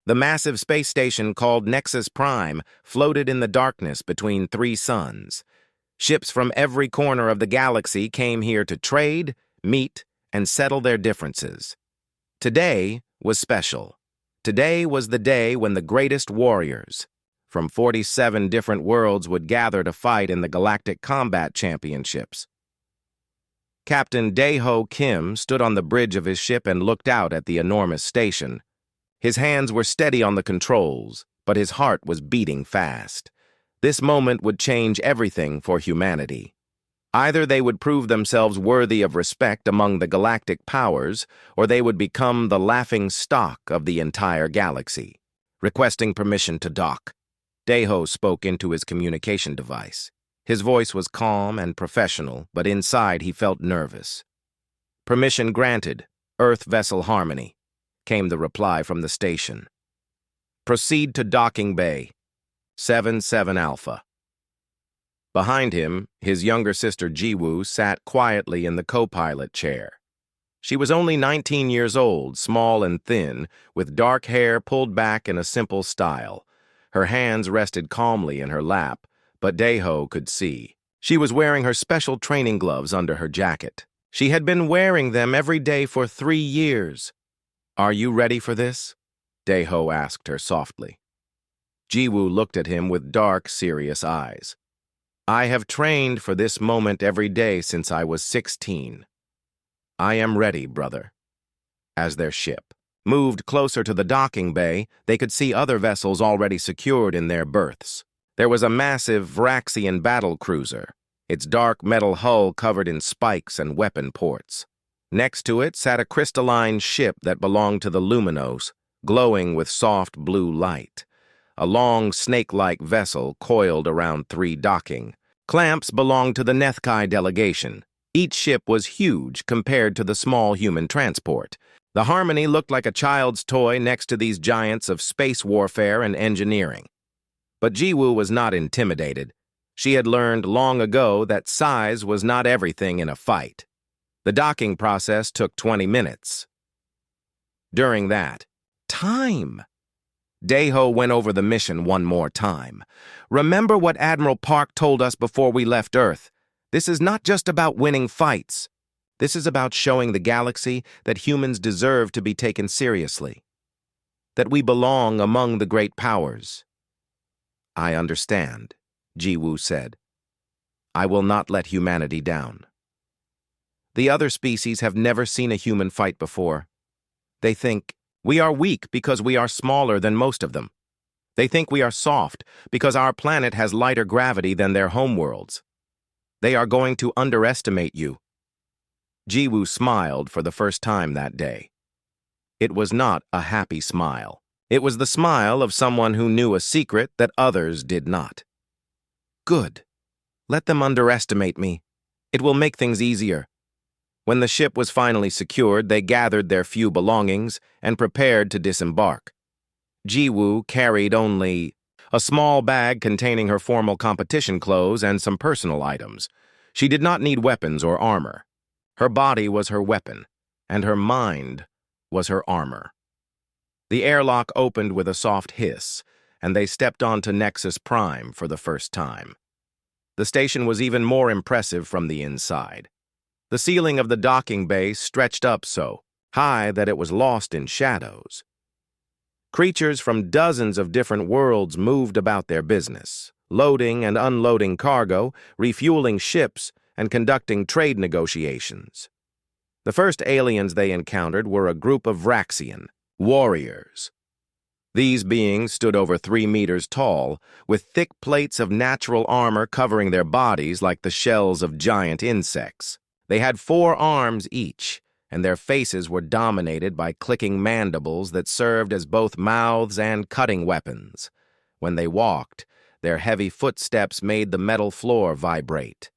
The massive space station called Nexus Prime floated in the darkness between three suns. Ships from every corner of the galaxy came here to trade, meet, and settle their differences. Today was special. Today was the day when the greatest warriors from 47 different worlds would gather to fight in the Galactic Combat Championships. Captain Dae-ho Kim stood on the bridge of his ship and looked out at the enormous station. His hands were steady on the controls, but his heart was beating fast. This moment would change everything for humanity. Either they would prove themselves worthy of respect among the galactic powers, or they would become the laughing stock of the entire galaxy. Requesting permission to dock, Dae-ho spoke into his communication device. His voice was calm and professional, but inside he felt nervous. "Permission granted, Earth Vessel Harmony," came the reply from the station. "Proceed to docking bay, 7-7 Alpha." Behind him, his younger sister Ji-woo sat quietly in the co-pilot chair. She was only 19 years old, small and thin, with dark hair pulled back in a simple style. Her hands rested calmly in her lap, but Dae-ho could see. She was wearing her special training gloves under her jacket. She had been wearing them every day for 3 years. "Are you ready for this?" Dae-ho asked her softly. Ji-woo looked at him with dark, serious eyes. "I have trained for this moment every day since I was 16. I am ready, brother." As their ship moved closer to the docking bay, they could see other vessels already secured in their berths. There was a massive Vraxian battle cruiser, its dark metal hull covered in spikes and weapon ports. Next to it sat a crystalline ship that belonged to the Luminos, glowing with soft blue light. A long snake-like vessel coiled around 3 docking. Clamps belonged to the Nethkai delegation. Each ship was huge compared to the small human transport. The Harmony looked like a child's toy next to these giants of space warfare and engineering. But Ji-woo was not intimidated. She had learned long ago that size was not everything in a fight. The docking process took 20 minutes. During that, time! Dae-ho went over the mission one more time. "Remember what Admiral Park told us before we left Earth. This is not just about winning fights. This is about showing the galaxy that humans deserve to be taken seriously. That we belong among the great powers." "I understand," Ji-woo said. "I will not let humanity down." The other species have never seen a human fight before. They think, we are weak because we are smaller than most of them. They think we are soft because our planet has lighter gravity than their homeworlds. They are going to underestimate you. Ji-woo smiled for the first time that day. It was not a happy smile. It was the smile of someone who knew a secret that others did not. "Good. Let them underestimate me. It will make things easier." When the ship was finally secured, they gathered their few belongings and prepared to disembark. Ji-woo carried only a small bag containing her formal competition clothes and some personal items. She did not need weapons or armor. Her body was her weapon, and her mind was her armor. The airlock opened with a soft hiss, and they stepped onto Nexus Prime for the first time. The station was even more impressive from the inside. The ceiling of the docking bay stretched up so high that it was lost in shadows. Creatures from dozens of different worlds moved about their business, loading and unloading cargo, refueling ships, and conducting trade negotiations. The first aliens they encountered were a group of Vraxian warriors. These beings stood over 3 meters tall, with thick plates of natural armor covering their bodies like the shells of giant insects. They had 4 arms each, and their faces were dominated by clicking mandibles that served as both mouths and cutting weapons. When they walked, their heavy footsteps made the metal floor vibrate.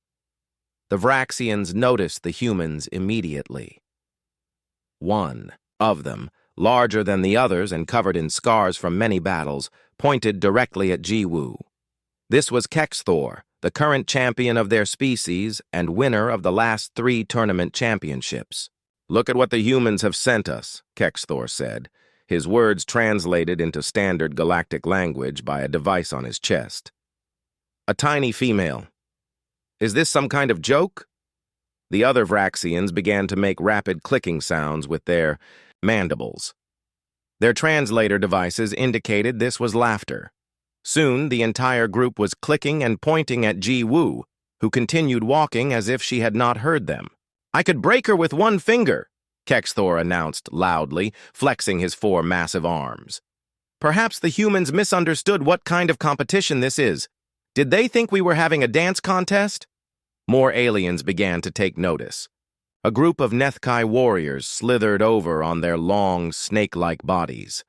The Vraxians noticed the humans immediately. One of them, larger than the others and covered in scars from many battles, pointed directly at Ji-woo. This was Kexthor, the current champion of their species and winner of the last 3 tournament championships. "Look at what the humans have sent us," Kexthor said. his words translated into standard galactic language by a device on his chest. A tiny female. Is this some kind of joke? The other Vraxians began to make rapid clicking sounds with their mandibles. Their translator devices indicated this was laughter. Soon, the entire group was clicking and pointing at Ji Woo, who continued walking as if she had not heard them. I could break her with one finger, Kexthor announced loudly, flexing his 4 massive arms. Perhaps the humans misunderstood what kind of competition this is. Did they think we were having a dance contest? More aliens began to take notice. A group of Nethkai warriors slithered over on their long, snake-like bodies.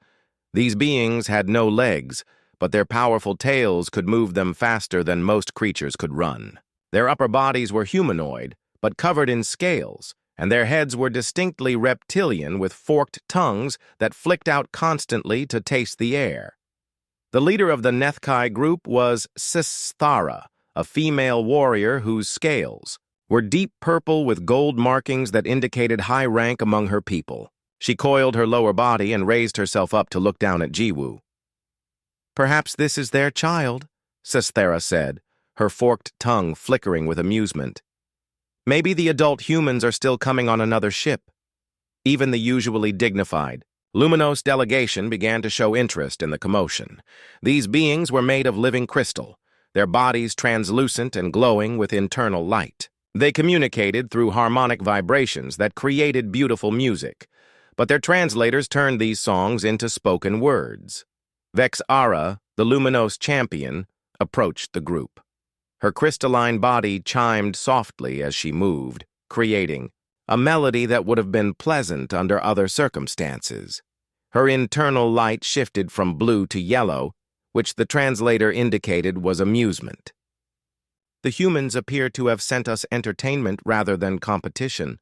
These beings had no legs, but their powerful tails could move them faster than most creatures could run. Their upper bodies were humanoid, but covered in scales, and their heads were distinctly reptilian with forked tongues that flicked out constantly to taste the air. The leader of the Nethkai group was Sistara, a female warrior whose scales were deep purple with gold markings that indicated high rank among her people. She coiled her lower body and raised herself up to look down at Ji Woo. Perhaps this is their child, Sistara said, her forked tongue flickering with amusement. Maybe the adult humans are still coming on another ship. Even the usually dignified, Luminos delegation began to show interest in the commotion. These beings were made of living crystal, their bodies translucent and glowing with internal light. They communicated through harmonic vibrations that created beautiful music, but their translators turned these songs into spoken words. Vexara, the Luminos champion, approached the group. Her crystalline body chimed softly as she moved, creating a melody that would have been pleasant under other circumstances. Her internal light shifted from blue to yellow, which the translator indicated was amusement. The humans appear to have sent us entertainment rather than competition,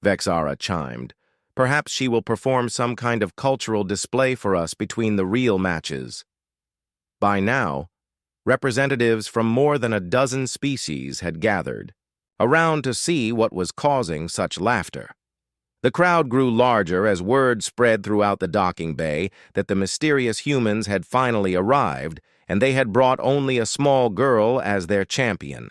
Vexara chimed. Perhaps she will perform some kind of cultural display for us between the real matches. By now, representatives from more than a dozen species had gathered, around to see what was causing such laughter. The crowd grew larger as word spread throughout the docking bay that the mysterious humans had finally arrived, and they had brought only a small girl as their champion.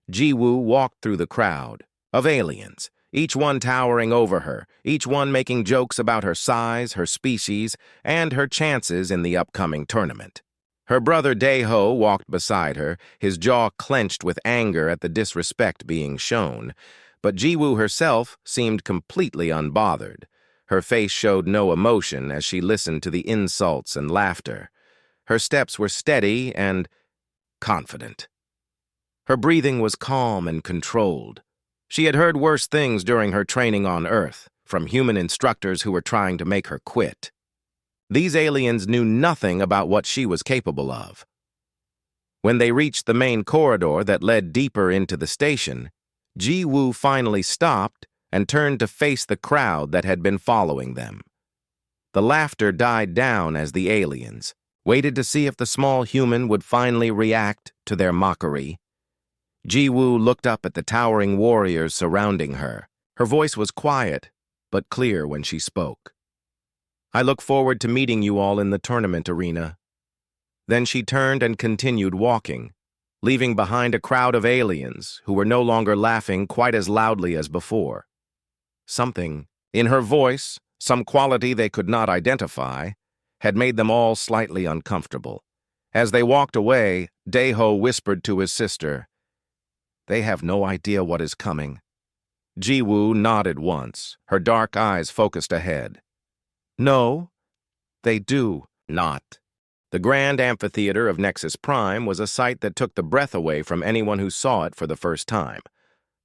Ji Woo walked through the crowd of aliens, each one towering over her, each one making jokes about her size, her species, and her chances in the upcoming tournament. Her brother Daeho walked beside her, his jaw clenched with anger at the disrespect being shown, but Ji Woo herself seemed completely unbothered. Her face showed no emotion as she listened to the insults and laughter. Her steps were steady and confident. Her breathing was calm and controlled. She had heard worse things during her training on Earth, from human instructors who were trying to make her quit. These aliens knew nothing about what she was capable of. When they reached the main corridor that led deeper into the station, Ji Woo finally stopped and turned to face the crowd that had been following them. The laughter died down as the aliens waited to see if the small human would finally react to their mockery. Ji Woo looked up at the towering warriors surrounding her. Her voice was quiet, but clear when she spoke. I look forward to meeting you all in the tournament arena. Then she turned and continued walking, leaving behind a crowd of aliens who were no longer laughing quite as loudly as before. Something in her voice, some quality they could not identify, had made them all slightly uncomfortable. As they walked away, Daeho whispered to his sister, "They have no idea what is coming." Ji Woo nodded once, her dark eyes focused ahead. No, they do not. The grand amphitheater of Nexus Prime was a sight that took the breath away from anyone who saw it for the first time.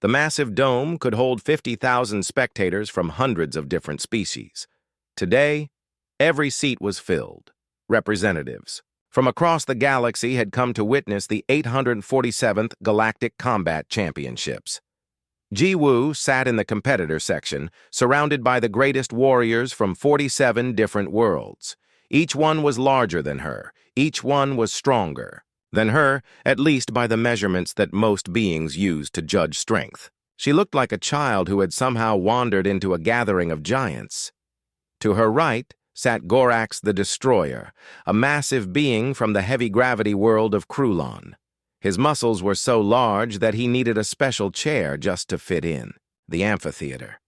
The massive dome could hold 50,000 spectators from hundreds of different species. Today, every seat was filled. Representatives from across the galaxy had come to witness the 847th Galactic Combat Championships. Ji Woo sat in the competitor section, surrounded by the greatest warriors from 47 different worlds. Each one was larger than her. Each one was stronger than her, at least by the measurements that most beings use to judge strength. She looked like a child who had somehow wandered into a gathering of giants. To her right, sat Gorax the Destroyer, a massive being from the heavy gravity world of Krulon. His muscles were so large that he needed a special chair just to fit in, the amphitheater.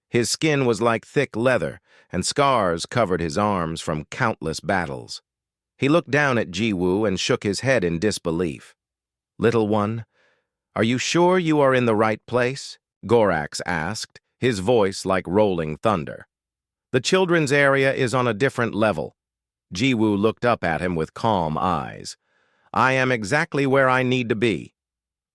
His skin was like thick leather, and scars covered his arms from countless battles. He looked down at Jiwoo and shook his head in disbelief. "Little one, are you sure you are in the right place?" Gorax asked, his voice like rolling thunder. "The children's area is on a different level." Jiwoo looked up at him with calm eyes. "I am exactly where I need to be."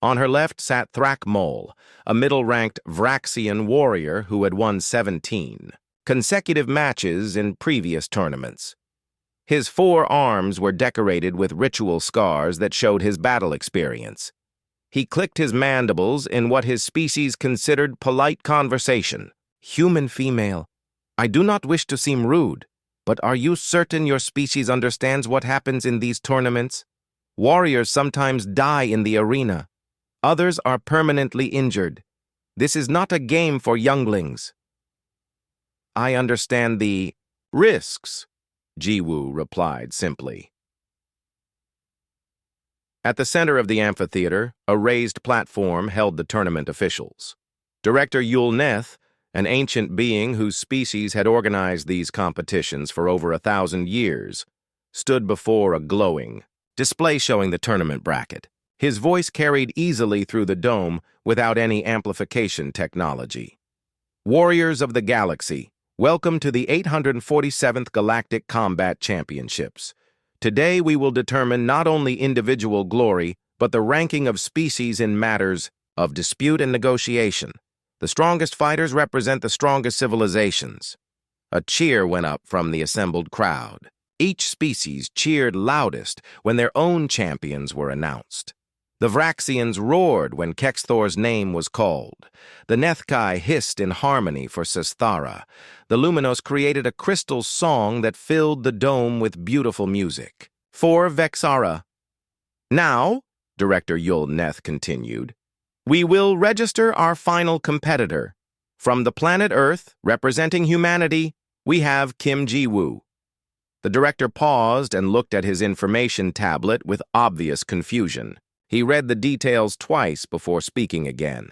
On her left sat Thrakmol, a middle-ranked Vraxian warrior who had won 17 consecutive matches in previous tournaments. His 4 arms were decorated with ritual scars that showed his battle experience. He clicked his mandibles in what his species considered polite conversation. "Human female, I do not wish to seem rude, but are you certain your species understands what happens in these tournaments? Warriors sometimes die in the arena. Others are permanently injured. This is not a game for younglings." "I understand the risks," Jiwoo replied simply. At the center of the amphitheater, a raised platform held the tournament officials. Director Yulneth, an ancient being whose species had organized these competitions for over 1,000 years, stood before a glowing display showing the tournament bracket. His voice carried easily through the dome without any amplification technology. "Warriors of the Galaxy, welcome to the 847th Galactic Combat Championships. Today we will determine not only individual glory, but the ranking of species in matters of dispute and negotiation. The strongest fighters represent the strongest civilizations." A cheer went up from the assembled crowd. Each species cheered loudest when their own champions were announced. The Vraxians roared when Kexthor's name was called. The Nethkai hissed in harmony for Sesthara. The Luminos created a crystal song that filled the dome with beautiful music. For Vexara. "Now," Director Yulneth continued, "we will register our final competitor. From the planet Earth, representing humanity, we have Kim Jiwoo." The director paused and looked at his information tablet with obvious confusion. He read the details twice before speaking again.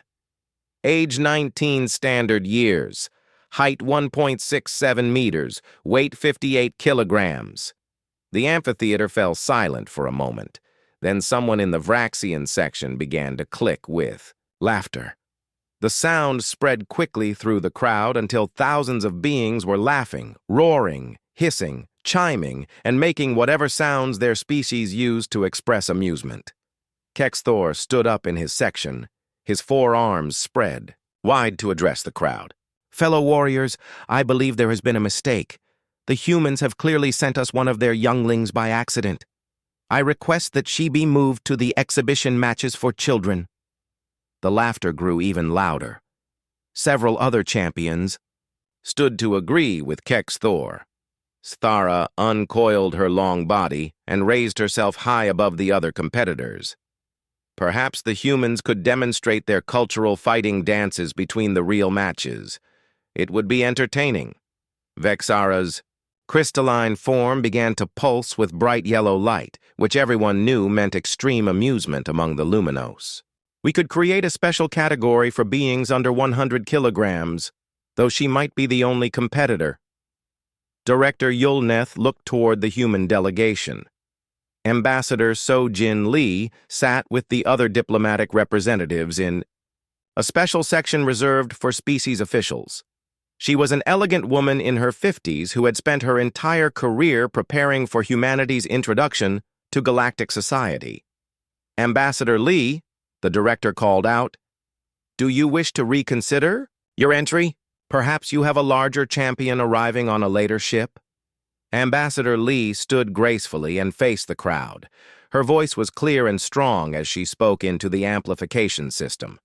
"Age 19 standard years. Height 1.67 meters. Weight 58 kilograms. The amphitheater fell silent for a moment. Then someone in the Vraxian section began to click with laughter. The sound spread quickly through the crowd until thousands of beings were laughing, roaring, hissing, chiming, and making whatever sounds their species used to express amusement. Kexthor stood up in his section, his 4 arms spread, wide to address the crowd. "Fellow warriors, I believe there has been a mistake. The humans have clearly sent us one of their younglings by accident. I request that she be moved to the exhibition matches for children." The laughter grew even louder. Several other champions stood to agree with Kexthor. Sthara uncoiled her long body and raised herself high above the other competitors. Perhaps the humans could demonstrate their cultural fighting dances between the real matches. It would be entertaining. Vexara's crystalline form began to pulse with bright yellow light, which everyone knew meant extreme amusement among the Luminos. "We could create a special category for beings under 100 kilograms, though she might be the only competitor." Director Yulneth looked toward the human delegation. Ambassador So-Jin Lee sat with the other diplomatic representatives in a special section reserved for species officials. She was an elegant woman in her 50s who had spent her entire career preparing for humanity's introduction to galactic society. "Ambassador Lee," the director called out, "do you wish to reconsider your entry? Perhaps you have a larger champion arriving on a later ship?" Ambassador Lee stood gracefully and faced the crowd. Her voice was clear and strong as she spoke into the amplification system.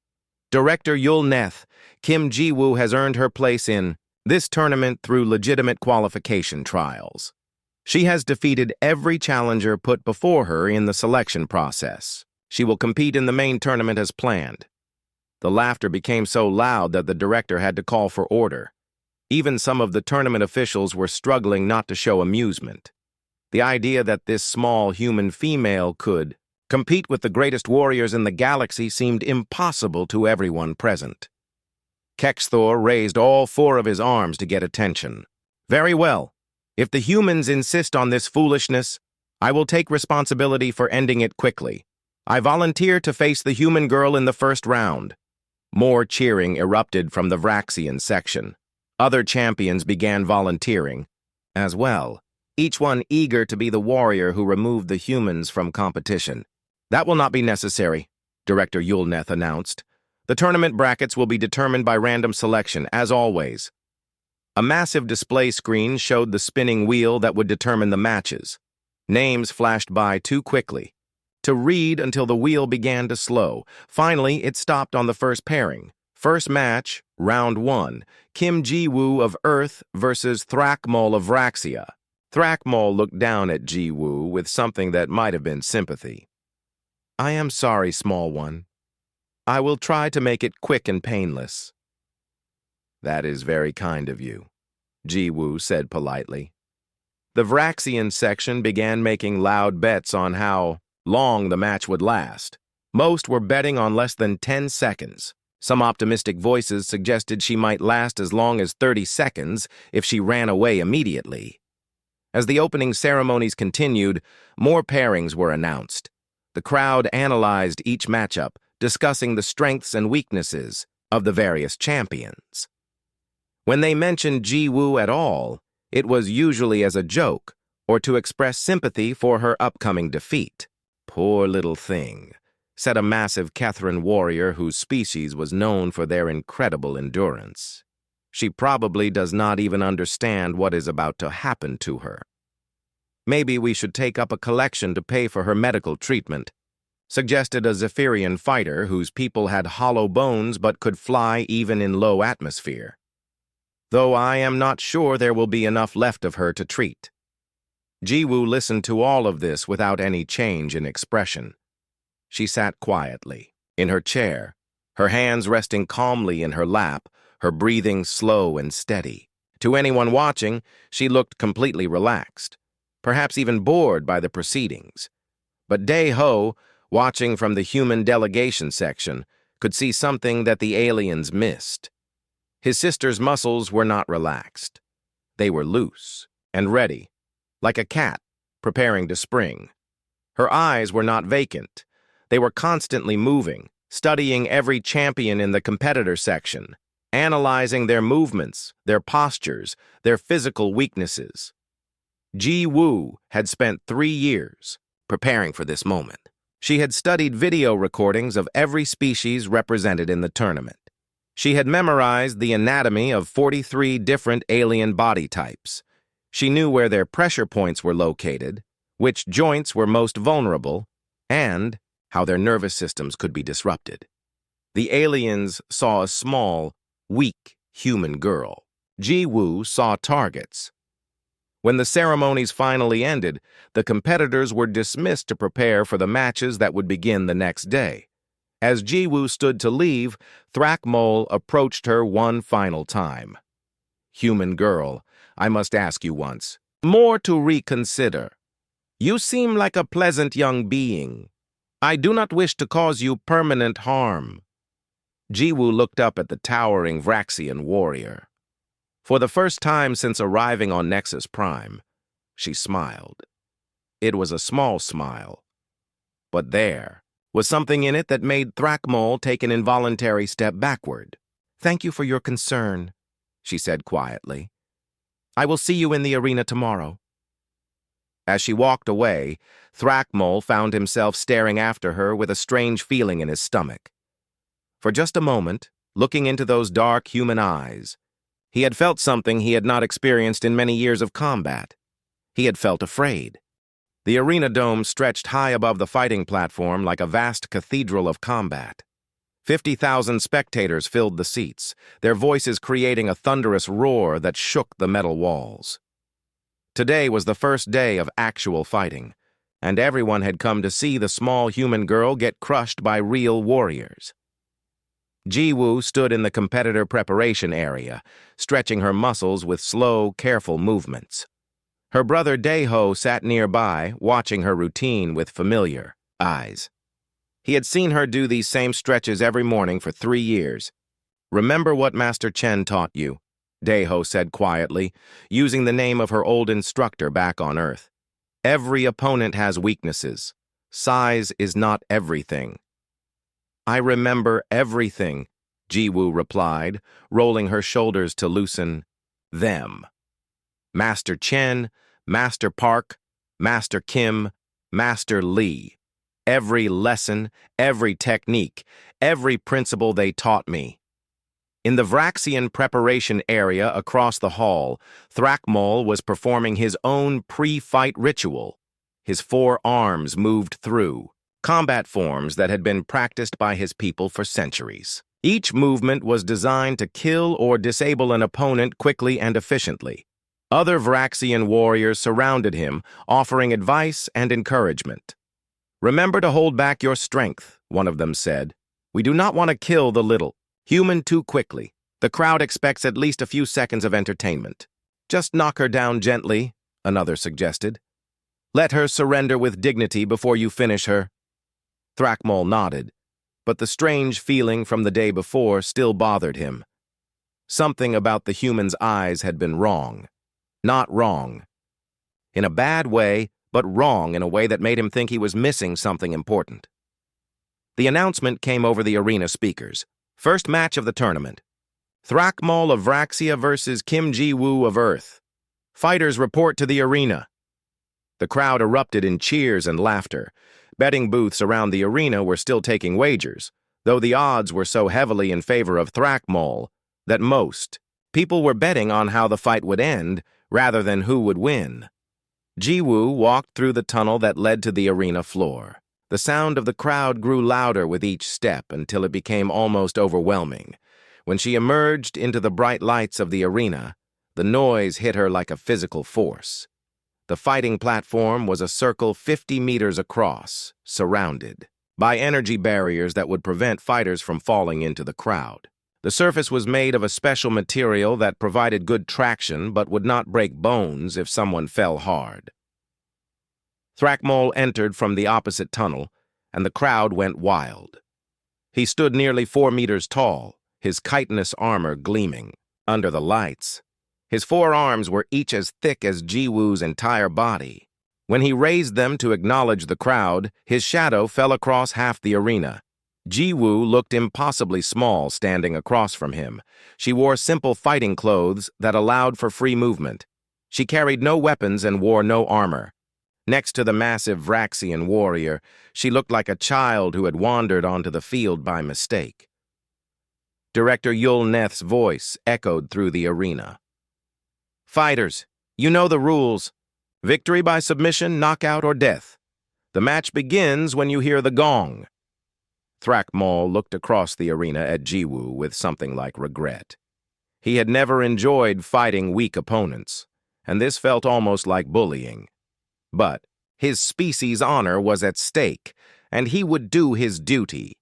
"Director Yulneth, Kim Jiwoo has earned her place in this tournament through legitimate qualification trials. She has defeated every challenger put before her in the selection process. She will compete in the main tournament as planned." The laughter became so loud that the director had to call for order. Even some of the tournament officials were struggling not to show amusement. The idea that this small human female could compete with the greatest warriors in the galaxy seemed impossible to everyone present. Kexthor raised all four of his arms to get attention. Very well. If the humans insist on this foolishness, I will take responsibility for ending it quickly. I volunteer to face the human girl in the first round. More cheering erupted from the Vraxian section. Other champions began volunteering as well, each one eager to be the warrior who removed the humans from competition. That will not be necessary, Director Yulneth announced. The tournament brackets will be determined by random selection, as always. A massive display screen showed the spinning wheel that would determine the matches. Names flashed by too quickly to read until the wheel began to slow. Finally, it stopped on the first pairing. First match, round 1, Kim Ji-woo of Earth versus Thrakmol of Vraxia. Thrakmol looked down at Ji-woo with something that might have been sympathy. I am sorry, small one. I will try to make it quick and painless. That is very kind of you, Ji-woo said politely. The Vraxian section began making loud bets on how long the match would last. Most were betting on less than 10 seconds. Some optimistic voices suggested she might last as long as 30 seconds if she ran away immediately. As the opening ceremonies continued, more pairings were announced. The crowd analyzed each matchup, discussing the strengths and weaknesses of the various champions. When they mentioned Ji-woo at all, it was usually as a joke or to express sympathy for her upcoming defeat. Poor little thing, said a massive Kethran warrior whose species was known for their incredible endurance. She probably does not even understand what is about to happen to her. Maybe we should take up a collection to pay for her medical treatment, suggested a Zephyrian fighter whose people had hollow bones but could fly even in low atmosphere. Though I am not sure there will be enough left of her to treat. Ji-woo listened to all of this without any change in expression. She sat quietly, in her chair, her hands resting calmly in her lap, her breathing slow and steady. To anyone watching, she looked completely relaxed, perhaps even bored by the proceedings. But Dae-ho, watching from the human delegation section, could see something that the aliens missed. His sister's muscles were not relaxed. They were loose and ready, like a cat preparing to spring. Her eyes were not vacant. They were constantly moving, studying every champion in the competitor section, analyzing their movements, their postures, their physical weaknesses. Ji-woo had spent 3 years preparing for this moment. She had studied video recordings of every species represented in the tournament. She had memorized the anatomy of 43 different alien body types. She knew where their pressure points were located, which joints were most vulnerable, and how their nervous systems could be disrupted. The aliens saw a small, weak human girl. Ji-woo saw targets. When the ceremonies finally ended, the competitors were dismissed to prepare for the matches that would begin the next day. As Ji-woo stood to leave, Thrakmol approached her one final time. Human girl, I must ask you once more to reconsider. You seem like a pleasant young being. I do not wish to cause you permanent harm. Ji-woo looked up at the towering Vraxian warrior. For the first time since arriving on Nexus Prime, she smiled. It was a small smile, but there was something in it that made Thrakmol take an involuntary step backward. Thank you for your concern, she said quietly. I will see you in the arena tomorrow. As she walked away, Thrakmol found himself staring after her with a strange feeling in his stomach. For just a moment, looking into those dark human eyes, he had felt something he had not experienced in many years of combat. He had felt afraid. The arena dome stretched high above the fighting platform like a vast cathedral of combat. 50,000 spectators filled the seats, their voices creating a thunderous roar that shook the metal walls. Today was the first day of actual fighting, and everyone had come to see the small human girl get crushed by real warriors. Ji-woo stood in the competitor preparation area, stretching her muscles with slow, careful movements. Her brother Dae-ho sat nearby, watching her routine with familiar eyes. He had seen her do these same stretches every morning for 3 years. "Remember what Master Chen taught you," Dae-ho said quietly, using the name of her old instructor back on Earth. "Every opponent has weaknesses. Size is not everything." "I remember everything," Ji-woo replied, rolling her shoulders to loosen them. Master Chen, Master Park, Master Kim, Master Lee. Every lesson, every technique, every principle they taught me. In the Vraxian preparation area across the hall, Thrakmol was performing his own pre-fight ritual. His 4 arms moved through, combat forms that had been practiced by his people for centuries. Each movement was designed to kill or disable an opponent quickly and efficiently. Other Vraxian warriors surrounded him, offering advice and encouragement. "Remember to hold back your strength," one of them said. "We do not want to kill the little human too quickly. The crowd expects at least a few seconds of entertainment." "Just knock her down gently," another suggested. "Let her surrender with dignity before you finish her." Thrakmol nodded, but the strange feeling from the day before still bothered him. Something about the human's eyes had been wrong. Not wrong in a bad way, but wrong in a way that made him think he was missing something important. The announcement came over the arena speakers. First match of the tournament. Thrakmol of Vraxia versus Kim Ji-woo of Earth. Fighters report to the arena. The crowd erupted in cheers and laughter. Betting booths around the arena were still taking wagers, though the odds were so heavily in favor of Thrakmol that most people were betting on how the fight would end rather than who would win. Ji-woo walked through the tunnel that led to the arena floor. The sound of the crowd grew louder with each step until it became almost overwhelming. When she emerged into the bright lights of the arena, the noise hit her like a physical force. The fighting platform was a circle 50 meters across, surrounded by energy barriers that would prevent fighters from falling into the crowd. The surface was made of a special material that provided good traction but would not break bones if someone fell hard. Thrakmol entered from the opposite tunnel, and the crowd went wild. He stood nearly 4 meters tall, his chitinous armor gleaming. Under the lights, his 4 arms were each as thick as Ji-woo's entire body. When he raised them to acknowledge the crowd, his shadow fell across half the arena. Ji-woo looked impossibly small standing across from him. She wore simple fighting clothes that allowed for free movement. She carried no weapons and wore no armor. Next to the massive Vraxian warrior, she looked like a child who had wandered onto the field by mistake. Director Yul Neth's voice echoed through the arena. "Fighters, you know the rules. Victory by submission, knockout, or death. The match begins when you hear the gong." Thrakmol looked across the arena at Ji-woo with something like regret. He had never enjoyed fighting weak opponents, and this felt almost like bullying. But his species' honor was at stake, and he would do his duty.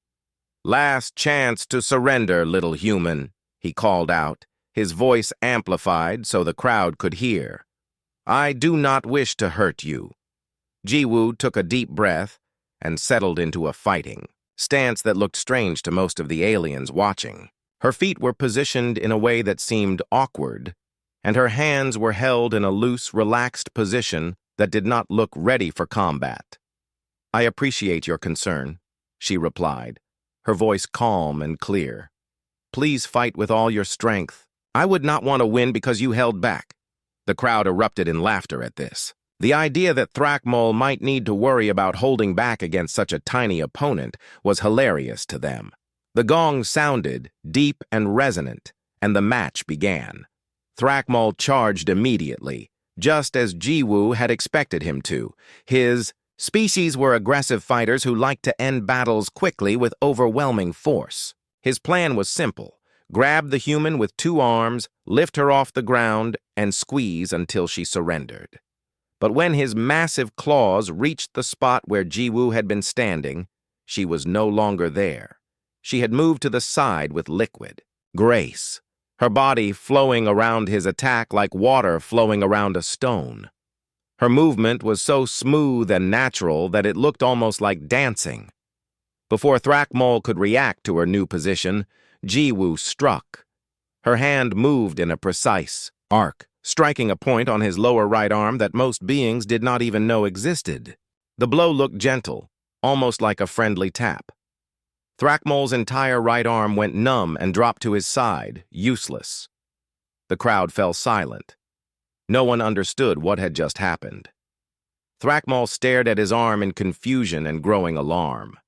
"Last chance to surrender, little human," he called out, his voice amplified so the crowd could hear. "I do not wish to hurt you." Ji-woo took a deep breath and settled into a fighting stance that looked strange to most of the aliens watching. Her feet were positioned in a way that seemed awkward, and her hands were held in a loose, relaxed position that did not look ready for combat. "I appreciate your concern," she replied, her voice calm and clear. "Please fight with all your strength. I would not want to win because you held back." The crowd erupted in laughter at this. The idea that Thrakmol might need to worry about holding back against such a tiny opponent was hilarious to them. The gong sounded, deep and resonant, and the match began. Thrakmol charged immediately, just as Ji-woo had expected him to. His species were aggressive fighters who liked to end battles quickly with overwhelming force. His plan was simple: grab the human with 2 arms, lift her off the ground, and squeeze until she surrendered. But when his massive claws reached the spot where Ji-woo had been standing, she was no longer there. She had moved to the side with liquid grace, her body flowing around his attack like water flowing around a stone. Her movement was so smooth and natural that it looked almost like dancing. Before Thrakmol could react to her new position, Jiwoo struck. Her hand moved in a precise arc, striking a point on his lower right arm that most beings did not even know existed. The blow looked gentle, almost like a friendly tap. Thrakmol's entire right arm went numb and dropped to his side, useless. The crowd fell silent. No one understood what had just happened. Thrakmol stared at his arm in confusion and growing alarm.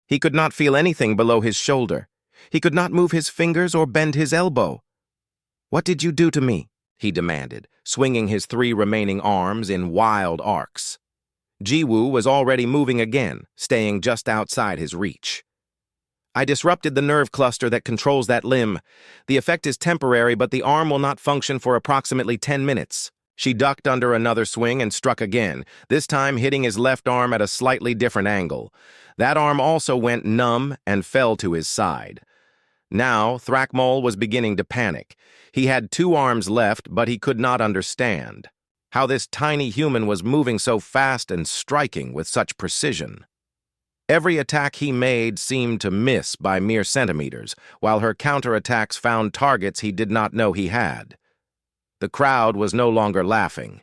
He could not feel anything below his shoulder. He could not move his fingers or bend his elbow. "What did you do to me?" he demanded, swinging his 3 remaining arms in wild arcs. Jiwoo was already moving again, staying just outside his reach. "I disrupted the nerve cluster that controls that limb. The effect is temporary, but the arm will not function for approximately 10 minutes. She ducked under another swing and struck again, this time hitting his left arm at a slightly different angle. That arm also went numb and fell to his side. Now, Thrakmol was beginning to panic. He had 2 arms left, but he could not understand how this tiny human was moving so fast and striking with such precision. Every attack he made seemed to miss by mere centimeters, while her counterattacks found targets he did not know he had. The crowd was no longer laughing.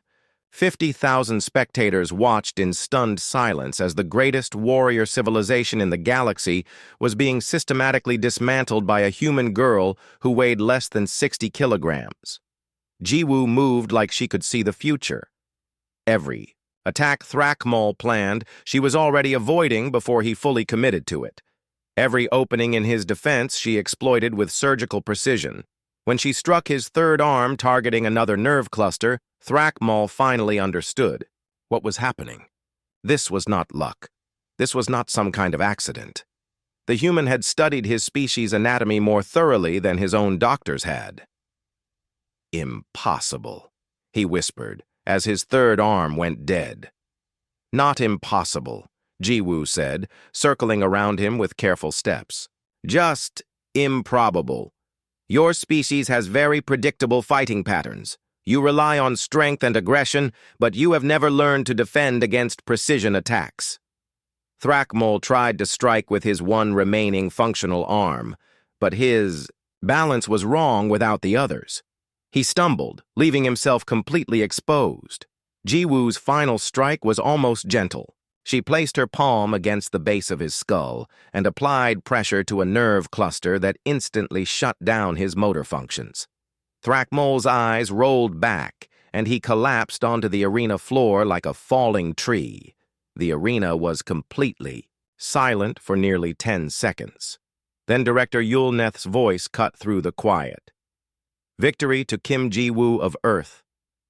50,000 spectators watched in stunned silence as the greatest warrior civilization in the galaxy was being systematically dismantled by a human girl who weighed less than 60 kilograms. Jiwoo moved like she could see the future. Every attack Thrakmol planned, she was already avoiding before he fully committed to it. Every opening in his defense she exploited with surgical precision. When she struck his 3rd arm targeting another nerve cluster, Thrakmol finally understood what was happening. This was not luck. This was not some kind of accident. The human had studied his species' anatomy more thoroughly than his own doctors had. "Impossible," he whispered, as his 3rd arm went dead. "Not impossible," Jiwoo said, circling around him with careful steps. "Just improbable. Your species has very predictable fighting patterns. You rely on strength and aggression, but you have never learned to defend against precision attacks." Thrakmol tried to strike with his 1 remaining functional arm, but his balance was wrong without the others. He stumbled, leaving himself completely exposed. Jiwoo's final strike was almost gentle. She placed her palm against the base of his skull and applied pressure to a nerve cluster that instantly shut down his motor functions. Thrakmol's eyes rolled back, and he collapsed onto the arena floor like a falling tree. The arena was completely silent for nearly 10 seconds. Then Director Yulneth's voice cut through the quiet. "Victory to Kim Jiwoo of Earth."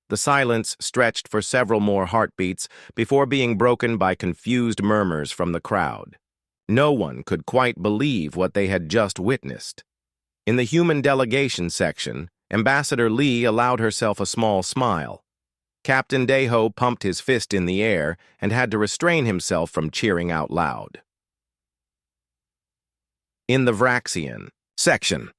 The silence stretched for several more heartbeats before being broken by confused murmurs from the crowd. No one could quite believe what they had just witnessed. In the human delegation section, Ambassador Lee allowed herself a small smile. Captain Daeho pumped his fist in the air and had to restrain himself from cheering out loud. In the Vraxian section,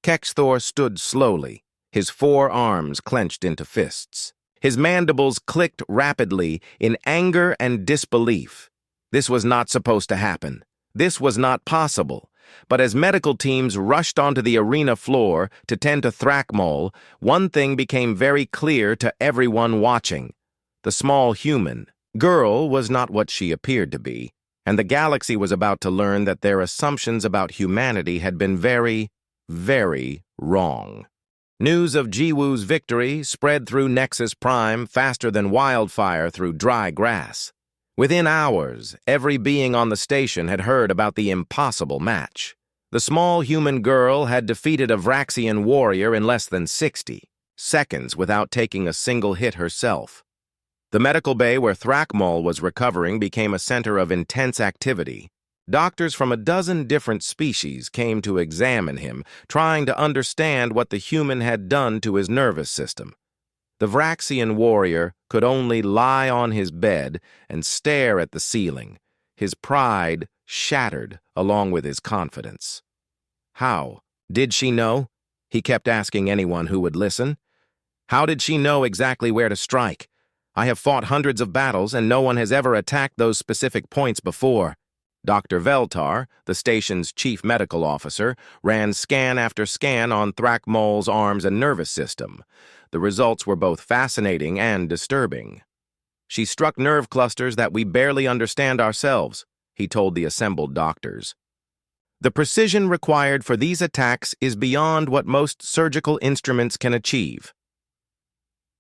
Kexthor stood slowly, his 4 arms clenched into fists. His mandibles clicked rapidly in anger and disbelief. This was not supposed to happen. This was not possible. But as medical teams rushed onto the arena floor to tend to Thrakmol, one thing became very clear to everyone watching. The small human girl was not what she appeared to be, and the galaxy was about to learn that their assumptions about humanity had been very, very wrong. News of Jiwoo's victory spread through Nexus Prime faster than wildfire through dry grass. Within hours, every being on the station had heard about the impossible match. The small human girl had defeated a Vraxian warrior in less than 60 seconds without taking a single hit herself. The medical bay where Thrakmol was recovering became a center of intense activity. Doctors from a dozen different species came to examine him, trying to understand what the human had done to his nervous system. The Vraxian warrior could only lie on his bed and stare at the ceiling, his pride shattered along with his confidence. How? Did she know? He kept asking anyone who would listen. How did she know exactly where to strike? I have fought hundreds of battles, and no one has ever attacked those specific points before. Dr. Veltar, the station's chief medical officer, ran scan after scan on Thrakmol's arms and nervous system. The results were both fascinating and disturbing. She struck nerve clusters that we barely understand ourselves, he told the assembled doctors. The precision required for these attacks is beyond what most surgical instruments can achieve.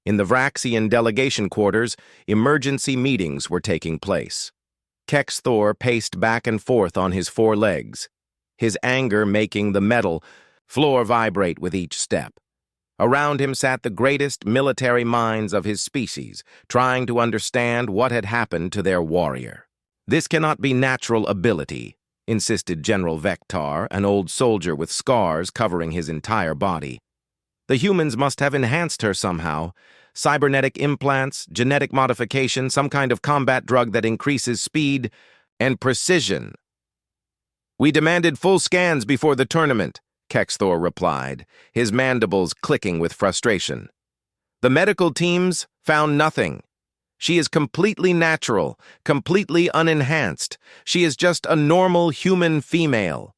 In the Vraxian delegation quarters, emergency meetings were taking place. Kexthor paced back and forth on his four legs, his anger making the metal floor vibrate with each step. Around him sat the greatest military minds of his species, trying to understand what had happened to their warrior. This cannot be natural ability, insisted General Vektar, an old soldier with scars covering his entire body. The humans must have enhanced her somehow. Cybernetic implants, genetic modification, some kind of combat drug that increases speed and precision. We demanded full scans before the tournament, Kexthor replied, his mandibles clicking with frustration. The medical teams found nothing. She is completely natural, completely unenhanced. She is just a normal human female.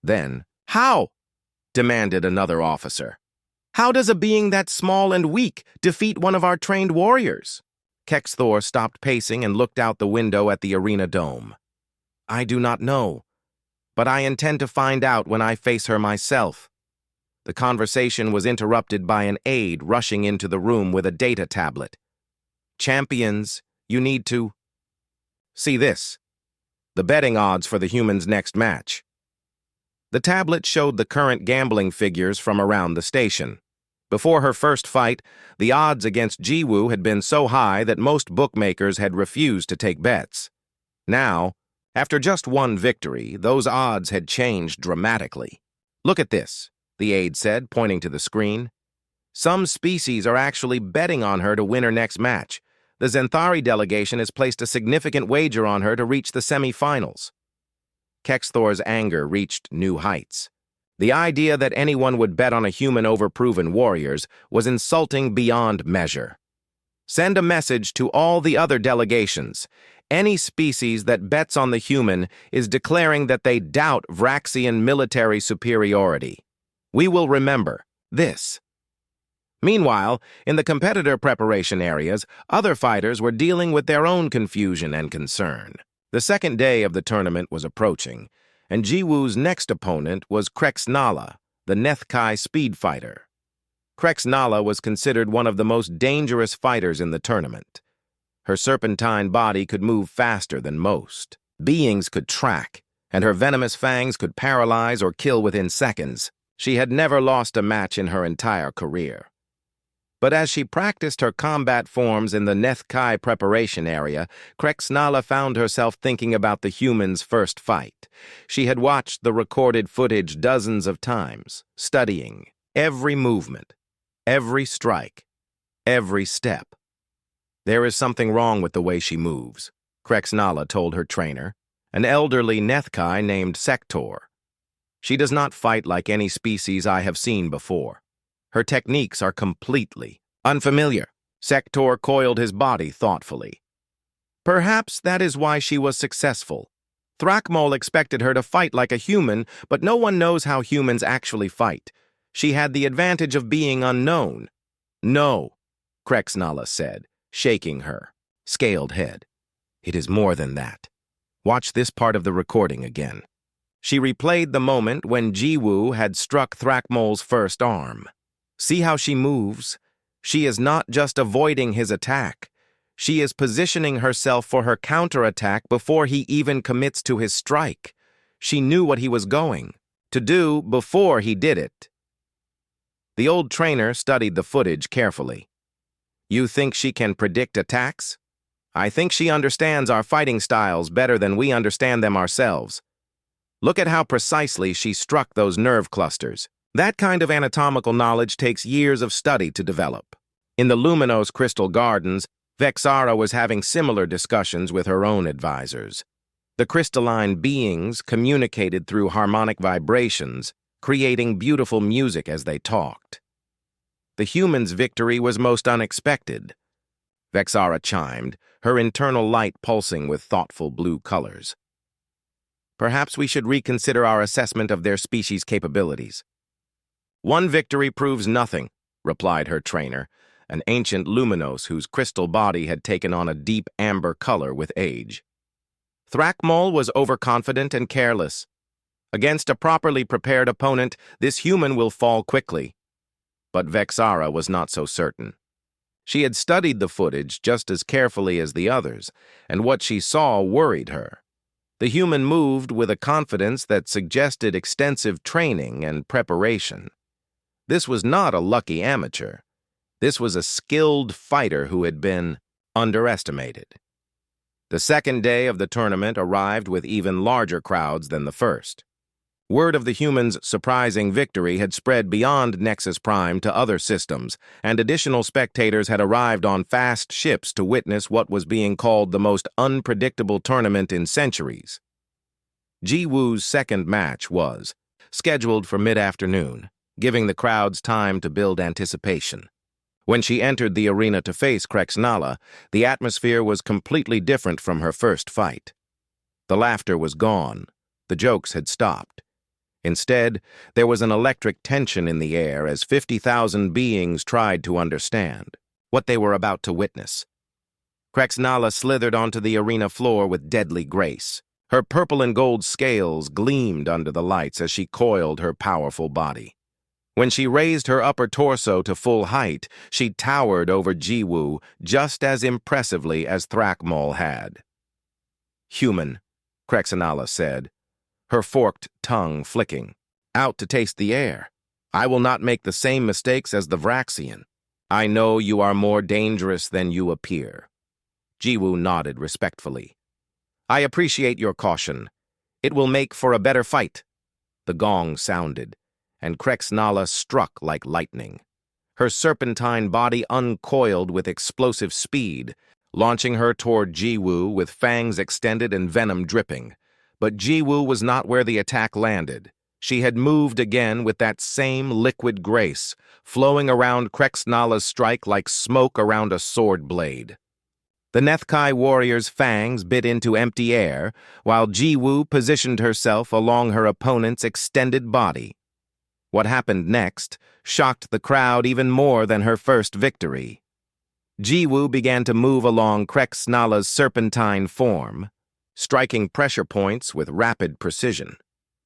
Then, how? Demanded another officer. How does a being that small and weak defeat one of our trained warriors? Kexthor stopped pacing and looked out the window at the arena dome. I do not know, but I intend to find out when I face her myself. The conversation was interrupted by an aide rushing into the room with a data tablet. Champions, you need to see this. The betting odds for the humans' next match. The tablet showed the current gambling figures from around the station. Before her first fight, the odds against Jiwoo had been so high that most bookmakers had refused to take bets. Now, after just one victory, those odds had changed dramatically. Look at this, the aide said, pointing to the screen. Some species are actually betting on her to win her next match. The Zenthari delegation has placed a significant wager on her to reach the semi-finals. Kexthor's anger reached new heights. The idea that anyone would bet on a human over proven warriors was insulting beyond measure. Send a message to all the other delegations. Any species that bets on the human is declaring that they doubt Vraxian military superiority. We will remember this. Meanwhile, in the competitor preparation areas, other fighters were dealing with their own confusion and concern. The second day of the tournament was approaching, and Jiwoo's next opponent was Krexnala, the Nethkai speed fighter. Krexnala was considered one of the most dangerous fighters in the tournament. Her serpentine body could move faster than most. Beings could track, and her venomous fangs could paralyze or kill within seconds. She had never lost a match in her entire career. But as she practiced her combat forms in the Nethkai preparation area, Krexnala found herself thinking about the humans' first fight. She had watched the recorded footage dozens of times, studying every movement, every strike, every step. There is something wrong with the way she moves, Krexnala told her trainer, an elderly Nethkai named Sector. She does not fight like any species I have seen before. Her techniques are completely unfamiliar. Sector coiled his body thoughtfully. Perhaps that is why she was successful. Thrakmol expected her to fight like a human, but no one knows how humans actually fight. She had the advantage of being unknown. No, Krexnala said, shaking her scaled head. It is more than that. Watch this part of the recording again. She replayed the moment when Jiwoo had struck Thrakmol's first arm. See how she moves? She is not just avoiding his attack. She is positioning herself for her counterattack before he even commits to his strike. She knew what he was going to do before he did it. The old trainer studied the footage carefully. You think she can predict attacks? I think she understands our fighting styles better than we understand them ourselves. Look at how precisely she struck those nerve clusters. That kind of anatomical knowledge takes years of study to develop. In the Luminous Crystal Gardens, Vexara was having similar discussions with her own advisors. The crystalline beings communicated through harmonic vibrations, creating beautiful music as they talked. The humans' victory was most unexpected. Vexara chimed, her internal light pulsing with thoughtful blue colors. Perhaps we should reconsider our assessment of their species' capabilities. One victory proves nothing, replied her trainer, an ancient luminos whose crystal body had taken on a deep amber color with age. Thrakmol was overconfident and careless. Against a properly prepared opponent, this human will fall quickly. But Vexara was not so certain. She had studied the footage just as carefully as the others, and what she saw worried her. The human moved with a confidence that suggested extensive training and preparation. This was not a lucky amateur. This was a skilled fighter who had been underestimated. The second day of the tournament arrived with even larger crowds than the first. Word of the humans' surprising victory had spread beyond Nexus Prime to other systems, and additional spectators had arrived on fast ships to witness what was being called the most unpredictable tournament in centuries. Ji-Woo's second match was scheduled for mid-afternoon, giving the crowds time to build anticipation. When she entered the arena to face Krexnala, the atmosphere was completely different from her first fight. The laughter was gone. The jokes had stopped. Instead, there was an electric tension in the air as 50,000 beings tried to understand what they were about to witness. Krexnala slithered onto the arena floor with deadly grace. Her purple and gold scales gleamed under the lights as she coiled her powerful body. When she raised her upper torso to full height, she towered over Ji-Woo just as impressively as Thrakmol had. "Human," Krexnala said, her forked tongue flicking. "Out to taste the air. I will not make the same mistakes as the Vraxian. I know you are more dangerous than you appear." Ji-Woo nodded respectfully. "I appreciate your caution. It will make for a better fight." The gong sounded, and Krexnala struck like lightning. Her serpentine body uncoiled with explosive speed, launching her toward Ji-Woo with fangs extended and venom dripping. But Ji-Woo was not where the attack landed. She had moved again with that same liquid grace, flowing around Krexnala's strike like smoke around a sword blade. The Nethkai warrior's fangs bit into empty air, while Ji-Woo positioned herself along her opponent's extended body. What happened next shocked the crowd even more than her first victory. Ji-Woo began to move along Krexnala's serpentine form, striking pressure points with rapid precision.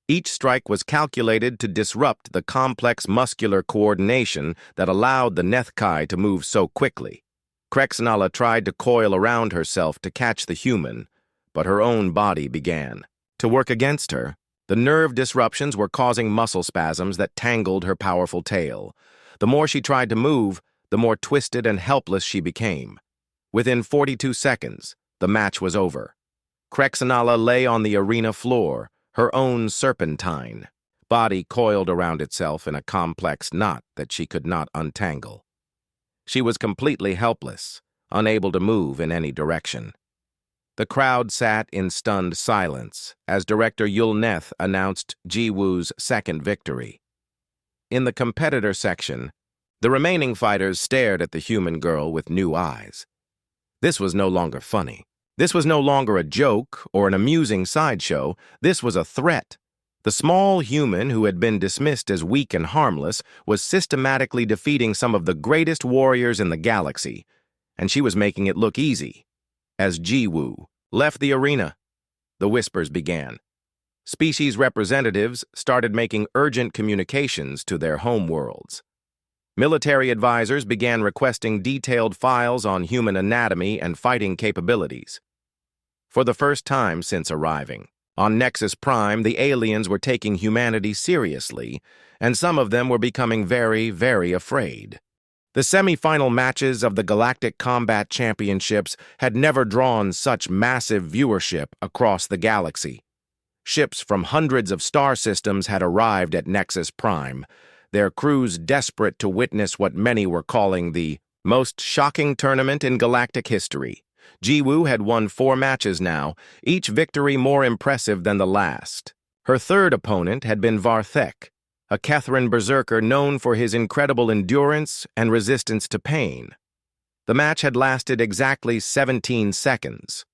Each strike was calculated to disrupt the complex muscular coordination that allowed the Nethkai to move so quickly. Krexnala tried to coil around herself to catch the human, but her own body began to work against her. The nerve disruptions were causing muscle spasms that tangled her powerful tail. The more she tried to move, the more twisted and helpless she became. Within 42 seconds, the match was over. Krexnala lay on the arena floor, her own serpentine, body coiled around itself in a complex knot that she could not untangle. She was completely helpless, unable to move in any direction. The crowd sat in stunned silence as director Yulneth announced Ji-Woo's second victory. In the competitor section, the remaining fighters stared at the human girl with new eyes. This was no longer funny. This was no longer a joke or an amusing sideshow. This was a threat. The small human who had been dismissed as weak and harmless was systematically defeating some of the greatest warriors in the galaxy, and she was making it look easy. As Ji-Woo left the arena, the whispers began. Species representatives started making urgent communications to their homeworlds. Military advisors began requesting detailed files on human anatomy and fighting capabilities. For the first time since arriving, on Nexus Prime, the aliens were taking humanity seriously, and some of them were becoming very, very afraid. The semi-final matches of the Galactic Combat Championships had never drawn such massive viewership across the galaxy. Ships from hundreds of star systems had arrived at Nexus Prime, their crews desperate to witness what many were calling the most shocking tournament in galactic history. Jiwoo had won 4 matches now, each victory more impressive than the last. Her third opponent had been Varthek, a Catherine berserker known for his incredible endurance and resistance to pain. The match had lasted exactly 17 seconds.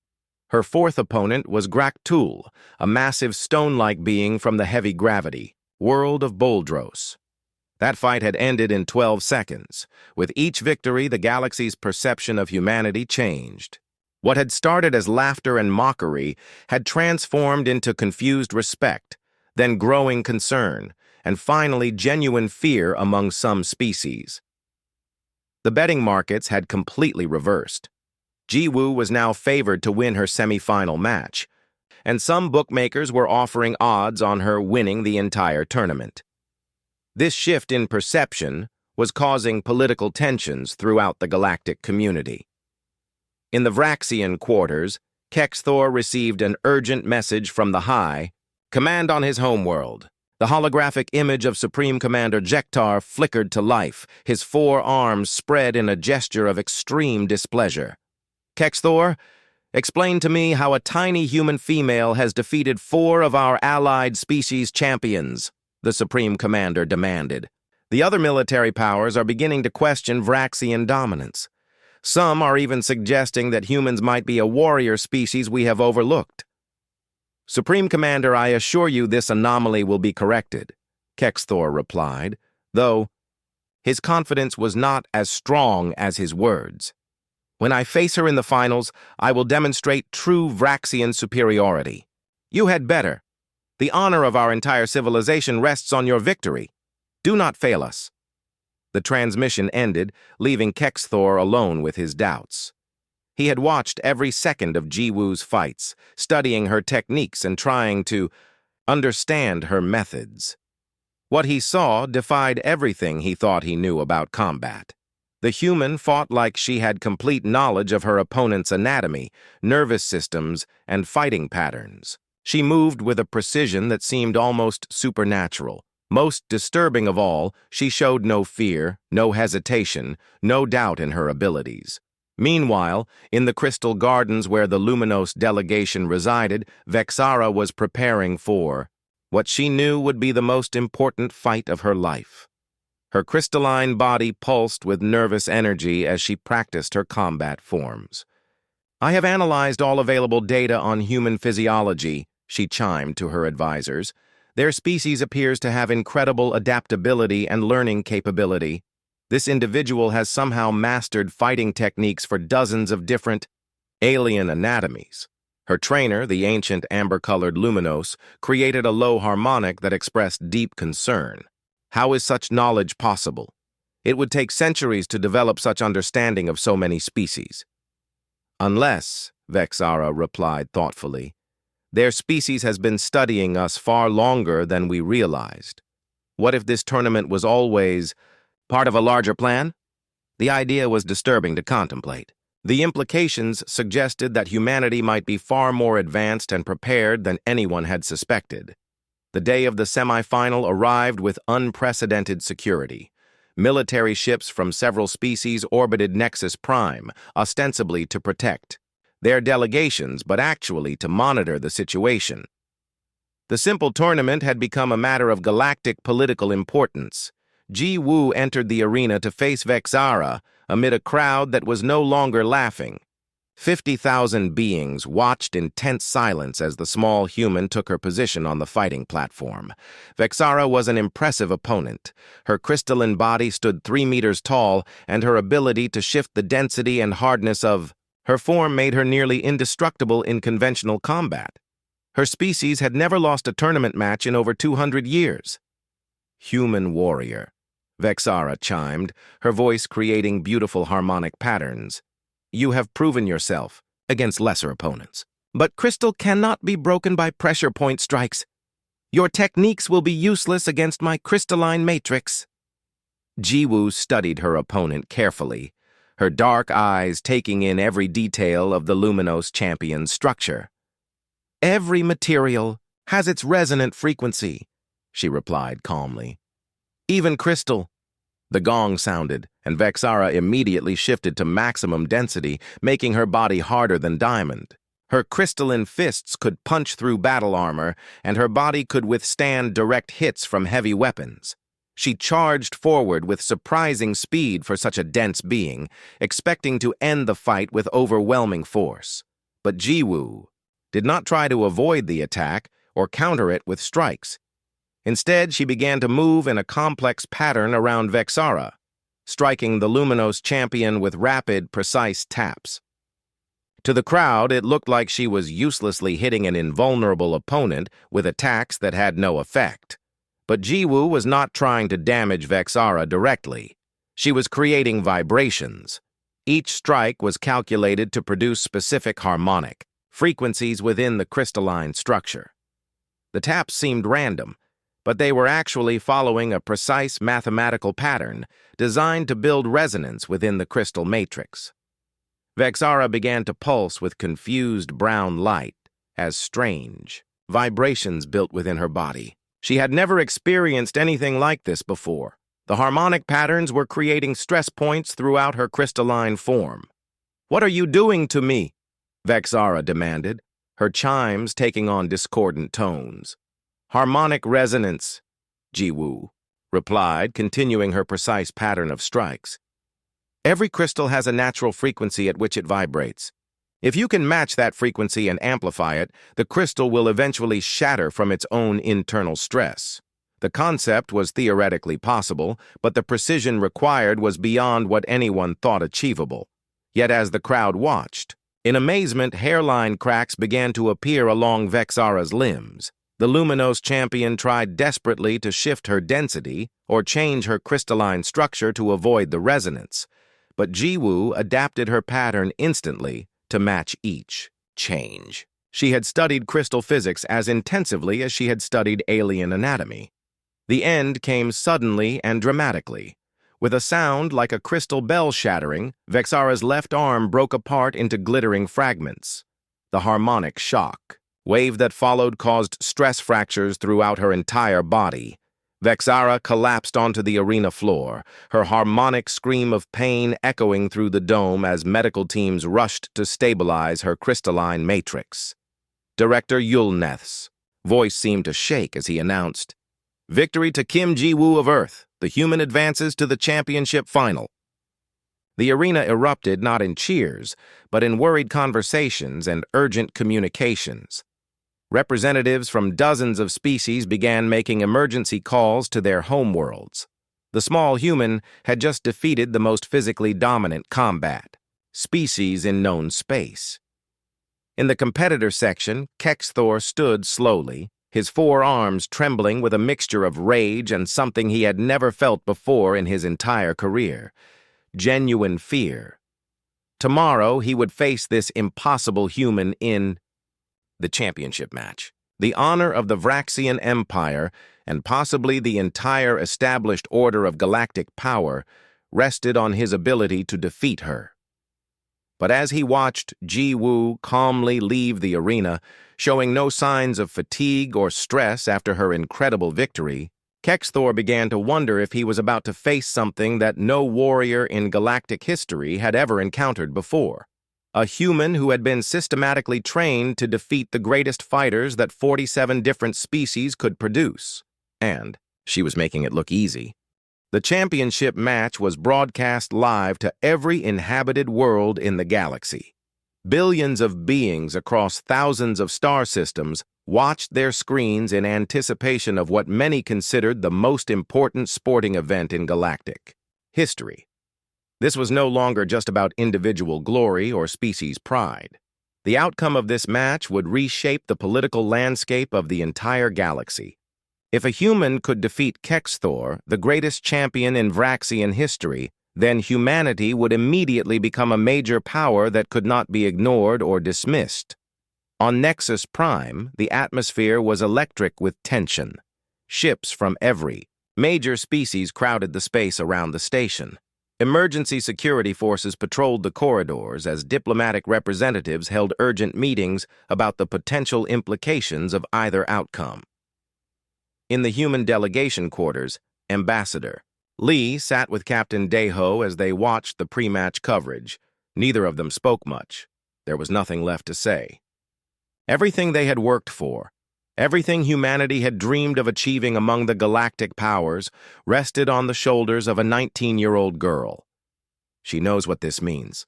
Her fourth opponent was Graktul, a massive stone-like being from the heavy gravity, world of Boldros. That fight had ended in 12 seconds. With each victory, the galaxy's perception of humanity changed. What had started as laughter and mockery had transformed into confused respect, then growing concern, and finally genuine fear among some species. The betting markets had completely reversed. Jiwoo was now favored to win her semi-final match, and some bookmakers were offering odds on her winning the entire tournament. This shift in perception was causing political tensions throughout the galactic community. In the Vraxian quarters, Kexthor received an urgent message from the High Command on his homeworld. The holographic image of Supreme Commander Jektar flickered to life, his 4 arms spread in a gesture of extreme displeasure. Kexthor, explain to me how a tiny human female has defeated 4 of our allied species champions, the Supreme Commander demanded. The other military powers are beginning to question Vraxian dominance. Some are even suggesting that humans might be a warrior species we have overlooked. Supreme Commander, I assure you this anomaly will be corrected, Kexthor replied, though his confidence was not as strong as his words. When I face her in the finals, I will demonstrate true Vraxian superiority. You had better. The honor of our entire civilization rests on your victory. Do not fail us. The transmission ended, leaving Kexthor alone with his doubts. He had watched every second of Jiwoo's fights, studying her techniques and trying to understand her methods. What he saw defied everything he thought he knew about combat. The human fought like she had complete knowledge of her opponent's anatomy, nervous systems, and fighting patterns. She moved with a precision that seemed almost supernatural. Most disturbing of all, she showed no fear, no hesitation, no doubt in her abilities. Meanwhile, in the crystal gardens where the Luminos delegation resided, Vexara was preparing for what she knew would be the most important fight of her life. Her crystalline body pulsed with nervous energy as she practiced her combat forms. I have analyzed all available data on human physiology, she chimed to her advisors. Their species appears to have incredible adaptability and learning capability. This individual has somehow mastered fighting techniques for dozens of different alien anatomies. Her trainer, the ancient amber-colored Luminos, created a low harmonic that expressed deep concern. How is such knowledge possible? It would take centuries to develop such understanding of so many species. Unless, Vexara replied thoughtfully, their species has been studying us far longer than we realized. What if this tournament was always part of a larger plan? The idea was disturbing to contemplate. The implications suggested that humanity might be far more advanced and prepared than anyone had suspected. The day of the semi-final arrived with unprecedented security. Military ships from several species orbited Nexus Prime, ostensibly to protect their delegations, but actually to monitor the situation. The simple tournament had become a matter of galactic political importance. Jiwoo entered the arena to face Vexara amid a crowd that was no longer laughing. 50,000 beings watched in tense silence as the small human took her position on the fighting platform. Vexara was an impressive opponent. Her crystalline body stood 3 meters tall, and her ability to shift the density and hardness of her form made her nearly indestructible in conventional combat. Her species had never lost a tournament match in over 200 years. Human warrior, Vexara chimed, her voice creating beautiful harmonic patterns. You have proven yourself against lesser opponents. But crystal cannot be broken by pressure point strikes. Your techniques will be useless against my crystalline matrix. Jiwoo studied her opponent carefully, her dark eyes taking in every detail of the Luminos champion's structure. Every material has its resonant frequency, she replied calmly. Even crystal. The gong sounded, and Vexara immediately shifted to maximum density, making her body harder than diamond. Her crystalline fists could punch through battle armor, and her body could withstand direct hits from heavy weapons. She charged forward with surprising speed for such a dense being, expecting to end the fight with overwhelming force. But Jiwoo did not try to avoid the attack or counter it with strikes. Instead, she began to move in a complex pattern around Vexara, striking the Luminous champion with rapid, precise taps. To the crowd, it looked like she was uselessly hitting an invulnerable opponent with attacks that had no effect. But Jiwoo was not trying to damage Vexara directly. She was creating vibrations. Each strike was calculated to produce specific harmonic frequencies within the crystalline structure. The taps seemed random, but they were actually following a precise mathematical pattern designed to build resonance within the crystal matrix. Vexara began to pulse with confused brown light as strange vibrations built within her body. She had never experienced anything like this before. The harmonic patterns were creating stress points throughout her crystalline form. "What are you doing to me?" Vexara demanded, her chimes taking on discordant tones. "Harmonic resonance," Jiwoo replied, continuing her precise pattern of strikes. "Every crystal has a natural frequency at which it vibrates. If you can match that frequency and amplify it, the crystal will eventually shatter from its own internal stress." The concept was theoretically possible, but the precision required was beyond what anyone thought achievable. Yet as the crowd watched, in amazement, hairline cracks began to appear along Vexara's limbs. The Luminous champion tried desperately to shift her density or change her crystalline structure to avoid the resonance, but Jiwoo adapted her pattern instantly to match each change. She had studied crystal physics as intensively as she had studied alien anatomy. The end came suddenly and dramatically. With a sound like a crystal bell shattering, Vexara's left arm broke apart into glittering fragments. The harmonic shock wave that followed caused stress fractures throughout her entire body. Vexara collapsed onto the arena floor, her harmonic scream of pain echoing through the dome as medical teams rushed to stabilize her crystalline matrix. Director Yulneth's voice seemed to shake as he announced, "Victory to Kim Jiwoo of Earth. The human advances to the championship final." The arena erupted not in cheers, but in worried conversations and urgent communications. Representatives from dozens of species began making emergency calls to their homeworlds. The small human had just defeated the most physically dominant combat species in known space. In the competitor section, Kexthor stood slowly, his four arms trembling with a mixture of rage and something he had never felt before in his entire career: genuine fear. Tomorrow he would face this impossible human in the championship match. The honor of the Vraxian Empire, and possibly the entire established order of galactic power, rested on his ability to defeat her. But as he watched Jiwoo calmly leave the arena, showing no signs of fatigue or stress after her incredible victory, Kexthor began to wonder if he was about to face something that no warrior in galactic history had ever encountered before. A human who had been systematically trained to defeat the greatest fighters that 47 different species could produce. And she was making it look easy. The championship match was broadcast live to every inhabited world in the galaxy. Billions of beings across thousands of star systems watched their screens in anticipation of what many considered the most important sporting event in galactic history. This was no longer just about individual glory or species pride. The outcome of this match would reshape the political landscape of the entire galaxy. If a human could defeat Kexthor, the greatest champion in Vraxian history, then humanity would immediately become a major power that could not be ignored or dismissed. On Nexus Prime, the atmosphere was electric with tension. Ships from every major species crowded the space around the station. Emergency security forces patrolled the corridors as diplomatic representatives held urgent meetings about the potential implications of either outcome. In the human delegation quarters, Ambassador Lee sat with Captain Deho as they watched the pre-match coverage. Neither of them spoke much. There was nothing left to say. Everything they had worked for, everything humanity had dreamed of achieving among the galactic powers, rested on the shoulders of a 19-year-old girl. She knows what this means,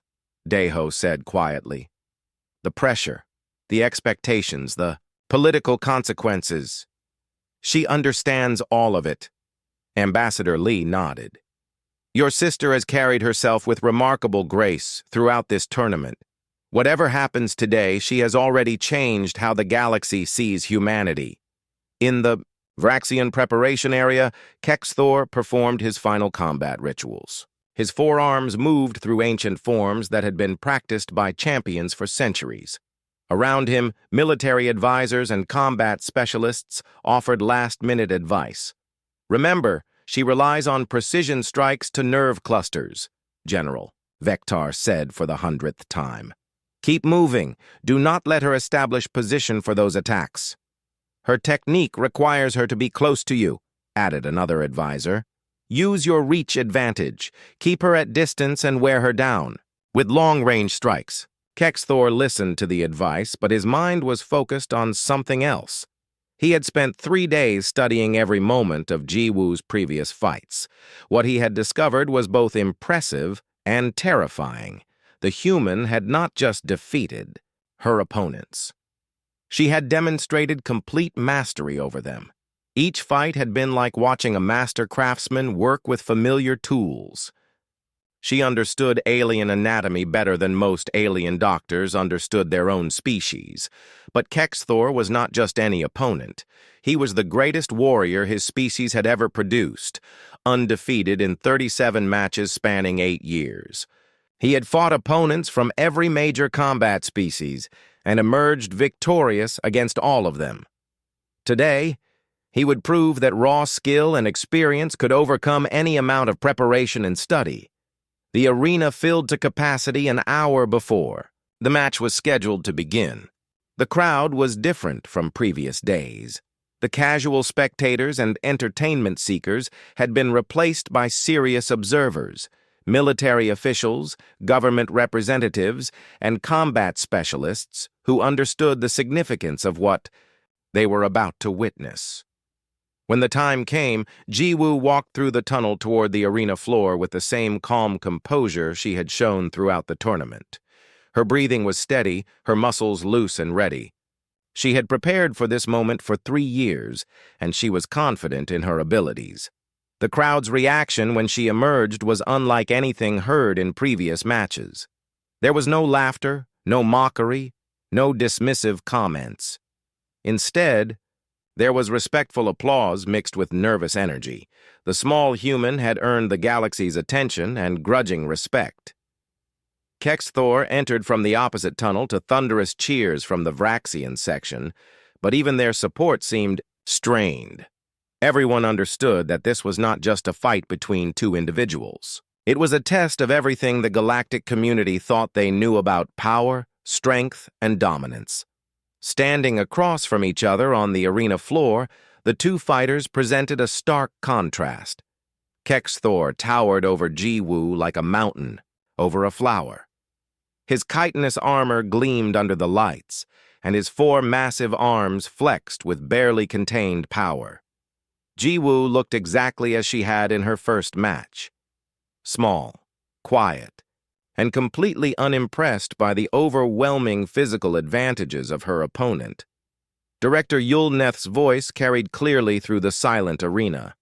Deho said quietly. The pressure, the expectations, the political consequences. She understands all of it. Ambassador Lee nodded. Your sister has carried herself with remarkable grace throughout this tournament. Whatever happens today, she has already changed how the galaxy sees humanity. In the Vraxian preparation area, Kexthor performed his final combat rituals. His forearms moved through ancient forms that had been practiced by champions for centuries. Around him, military advisors and combat specialists offered last-minute advice. Remember, she relies on precision strikes to nerve clusters, General Vector said for the 100th time. Keep moving. Do not let her establish position for those attacks. Her technique requires her to be close to you, added another advisor. Use your reach advantage. Keep her at distance and wear her down. With long-range strikes. Kexthor listened to the advice, but his mind was focused on something else. He had spent 3 days studying every moment of Jiwoo's previous fights. What he had discovered was both impressive and terrifying. The human had not just defeated her opponents. She had demonstrated complete mastery over them. Each fight had been like watching a master craftsman work with familiar tools. She understood alien anatomy better than most alien doctors understood their own species. But Kexthor was not just any opponent. He was the greatest warrior his species had ever produced, undefeated in 37 matches spanning 8 years. He had fought opponents from every major combat species and emerged victorious against all of them. Today, he would prove that raw skill and experience could overcome any amount of preparation and study. The arena filled to capacity an hour before the match was scheduled to begin. The crowd was different from previous days. The casual spectators and entertainment seekers had been replaced by serious observers, military officials, government representatives, and combat specialists who understood the significance of what they were about to witness. When the time came, Jiwoo walked through the tunnel toward the arena floor with the same calm composure she had shown throughout the tournament. Her breathing was steady, her muscles loose and ready. She had prepared for this moment for 3 years, and she was confident in her abilities. The crowd's reaction when she emerged was unlike anything heard in previous matches. There was no laughter, no mockery, no dismissive comments. Instead, there was respectful applause mixed with nervous energy. The small human had earned the galaxy's attention and grudging respect. Kexthor entered from the opposite tunnel to thunderous cheers from the Vraxian section, but even their support seemed strained. Everyone understood that this was not just a fight between 2 individuals. It was a test of everything the galactic community thought they knew about power, strength, and dominance. Standing across from each other on the arena floor, the 2 fighters presented a stark contrast. Kexthor towered over Jiwoo like a mountain over a flower. His chitinous armor gleamed under the lights, and his 4 massive arms flexed with barely contained power. Jiwoo looked exactly as she had in her first match. Small, quiet, and completely unimpressed by the overwhelming physical advantages of her opponent. Director Yulneth's voice carried clearly through the silent arena.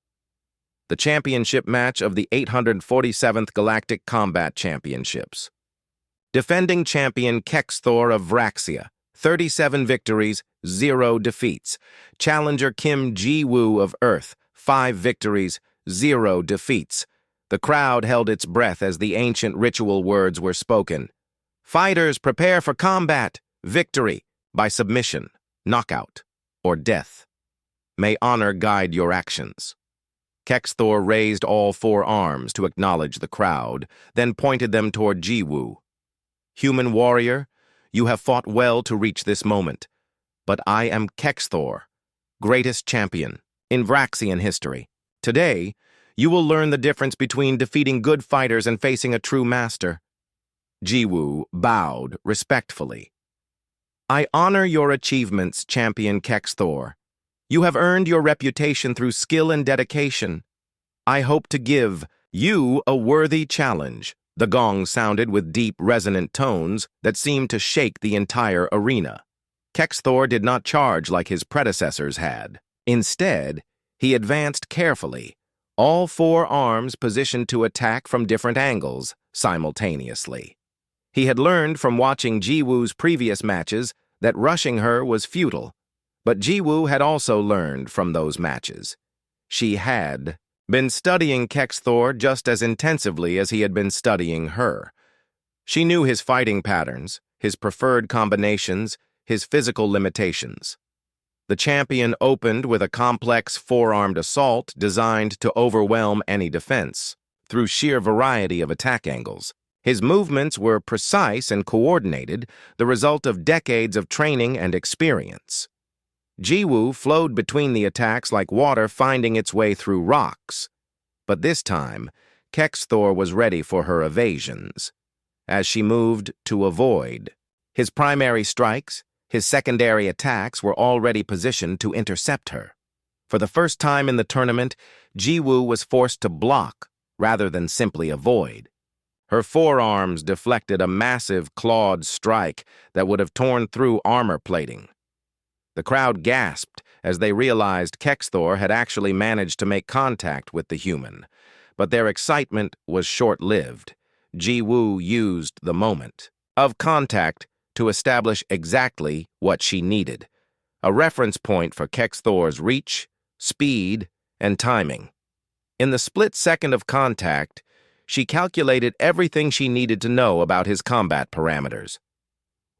The championship match of the 847th Galactic Combat Championships. Defending champion Kexthor of Vraxia, 37 victories, 0 defeats. Challenger Kim Jiwoo of Earth, 5 victories, 0 defeats. The crowd held its breath as the ancient ritual words were spoken. Fighters, prepare for combat, victory, by submission, knockout, or death. May honor guide your actions. Kexthor raised all 4 arms to acknowledge the crowd, then pointed them toward Jiwoo. Human warrior, you have fought well to reach this moment, but I am Kexthor, greatest champion in Vraxian history. Today, You will learn the difference between defeating good fighters and facing a true master." Jiwoo bowed respectfully. "I honor your achievements, Champion Kexthor. You have earned your reputation through skill and dedication. I hope to give you a worthy challenge." The gong sounded with deep, resonant tones that seemed to shake the entire arena. Kexthor did not charge like his predecessors had. Instead, he advanced carefully, all four arms positioned to attack from different angles simultaneously. He had learned from watching Jiwoo's previous matches that rushing her was futile, but Jiwoo had also learned from those matches. She had been studying Kexthor just as intensively as he had been studying her. She knew his fighting patterns, his preferred combinations, his physical limitations. The champion opened with a complex four-armed assault designed to overwhelm any defense through sheer variety of attack angles. His movements were precise and coordinated, the result of decades of training and experience. Jiwoo flowed between the attacks like water finding its way through rocks. But this time, Kexthor was ready for her evasions. As she moved to avoid, his primary strikes, his secondary attacks were already positioned to intercept her. For the first time in the tournament, Jiwoo was forced to block rather than simply avoid. Her forearms deflected a massive clawed strike that would have torn through armor plating. The crowd gasped as they realized Kexthor had actually managed to make contact with the human, but their excitement was short-lived. Jiwoo used the moment of contact to establish exactly what she needed, a reference point for Kexthor's reach, speed, and timing. In the split second of contact, she calculated everything she needed to know about his combat parameters.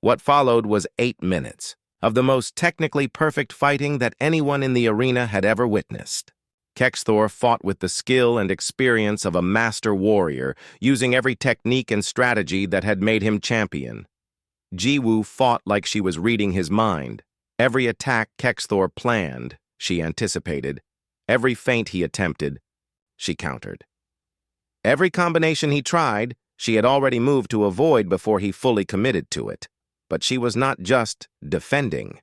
What followed was 8 minutes of the most technically perfect fighting that anyone in the arena had ever witnessed. Kexthor fought with the skill and experience of a master warrior, using every technique and strategy that had made him champion. Jiwoo fought like she was reading his mind. Every attack Kexthor planned, she anticipated. Every feint he attempted, she countered. Every combination he tried, she had already moved to avoid before he fully committed to it. But she was not just defending.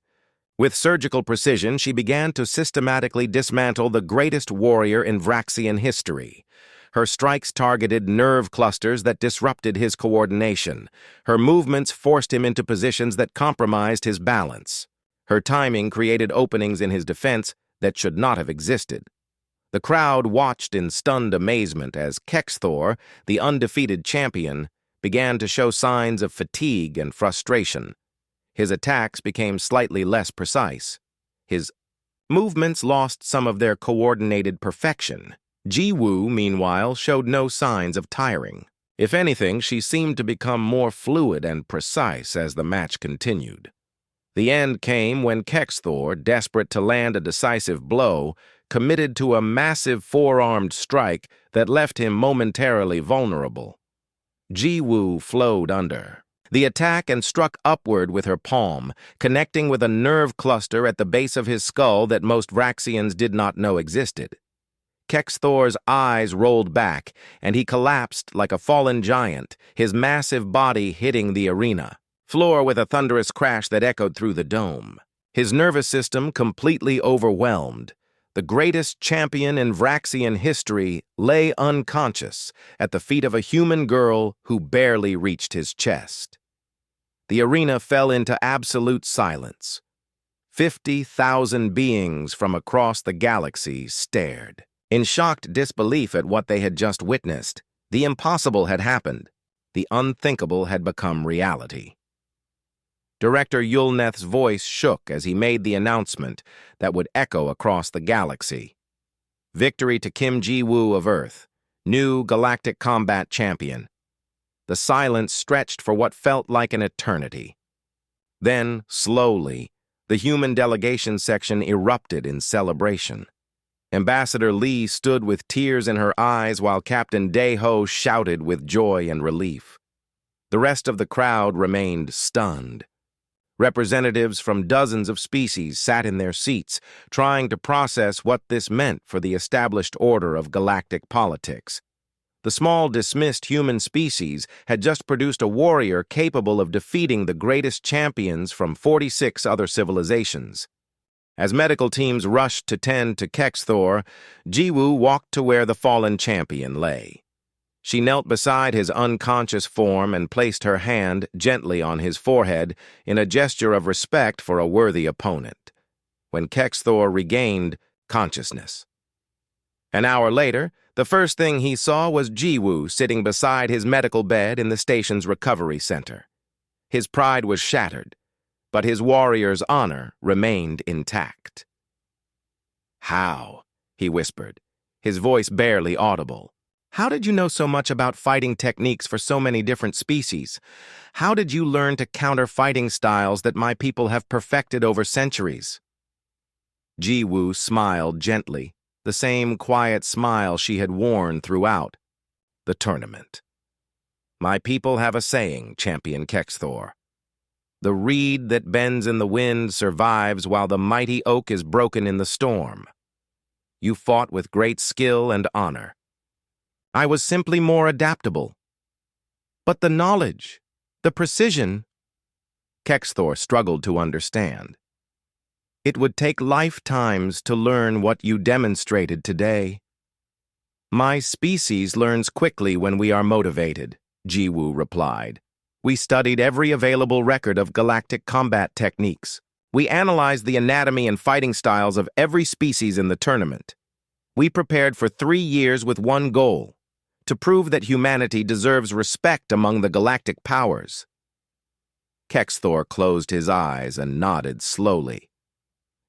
With surgical precision, she began to systematically dismantle the greatest warrior in Vraxian history. Her strikes targeted nerve clusters that disrupted his coordination. Her movements forced him into positions that compromised his balance. Her timing created openings in his defense that should not have existed. The crowd watched in stunned amazement as Kexthor, the undefeated champion, began to show signs of fatigue and frustration. His attacks became slightly less precise. His movements lost some of their coordinated perfection. Jiwoo, meanwhile, showed no signs of tiring. If anything, she seemed to become more fluid and precise as the match continued. The end came when Kexthor, desperate to land a decisive blow, committed to a massive four-armed strike that left him momentarily vulnerable. Jiwoo flowed under the attack and struck upward with her palm, connecting with a nerve cluster at the base of his skull that most Vraxians did not know existed. Kexthor's eyes rolled back, and he collapsed like a fallen giant, his massive body hitting the arena floor with a thunderous crash that echoed through the dome. His nervous system completely overwhelmed. The greatest champion in Vraxian history lay unconscious at the feet of a human girl who barely reached his chest. The arena fell into absolute silence. 50,000 beings from across the galaxy stared. In shocked disbelief at what they had just witnessed, the impossible had happened. The unthinkable had become reality. Director Yulneth's voice shook as he made the announcement that would echo across the galaxy. Victory to Kim Jiwoo of Earth, new galactic combat champion. The silence stretched for what felt like an eternity. Then, slowly, the human delegation section erupted in celebration. Ambassador Lee stood with tears in her eyes while Captain Daeho shouted with joy and relief. The rest of the crowd remained stunned. Representatives from dozens of species sat in their seats, trying to process what this meant for the established order of galactic politics. The small, dismissed human species had just produced a warrior capable of defeating the greatest champions from 46 other civilizations. As medical teams rushed to tend to Kexthor, Jiwoo walked to where the fallen champion lay. She knelt beside his unconscious form and placed her hand gently on his forehead in a gesture of respect for a worthy opponent. When Kexthor regained consciousness. An hour later, the first thing he saw was Jiwoo sitting beside his medical bed in the station's recovery center. His pride was shattered, but his warrior's honor remained intact. "How?" he whispered, his voice barely audible. "How did you know so much about fighting techniques for so many different species? How did you learn to counter fighting styles that my people have perfected over centuries?" Jiwoo smiled gently, the same quiet smile she had worn throughout the tournament. "My people have a saying, Champion Kexthor. The reed that bends in the wind survives while the mighty oak is broken in the storm. You fought with great skill and honor. I was simply more adaptable. But the knowledge, the precision..." Kexthor struggled to understand. "It would take lifetimes to learn what you demonstrated today." "My species learns quickly when we are motivated," Jiwoo replied. "We studied every available record of galactic combat techniques. We analyzed the anatomy and fighting styles of every species in the tournament. We prepared for 3 years with one goal, to prove that humanity deserves respect among the galactic powers." Kexthor closed his eyes and nodded slowly.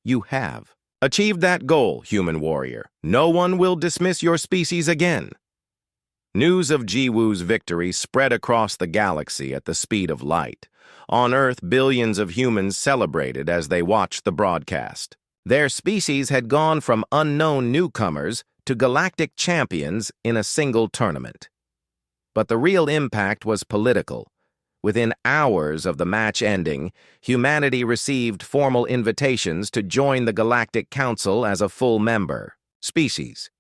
"You have achieved that goal, human warrior. No one will dismiss your species again." News of Jiwoo's victory spread across the galaxy at the speed of light. On Earth, billions of humans celebrated as they watched the broadcast. Their species had gone from unknown newcomers to galactic champions in a single tournament. But the real impact was political. Within hours of the match ending, humanity received formal invitations to join the Galactic Council as a full member species.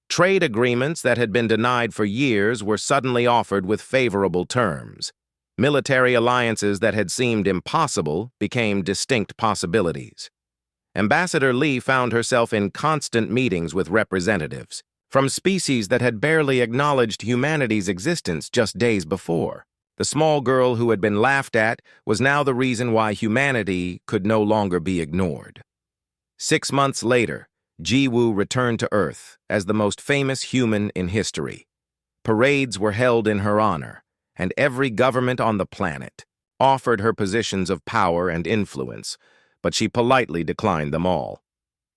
Trade agreements that had been denied for years were suddenly offered with favorable terms. Military alliances that had seemed impossible became distinct possibilities. Ambassador Lee found herself in constant meetings with representatives from species that had barely acknowledged humanity's existence just days before. The small girl who had been laughed at was now the reason why humanity could no longer be ignored. 6 months later, Jiwoo returned to Earth as the most famous human in history. Parades were held in her honor, and every government on the planet offered her positions of power and influence, but she politely declined them all.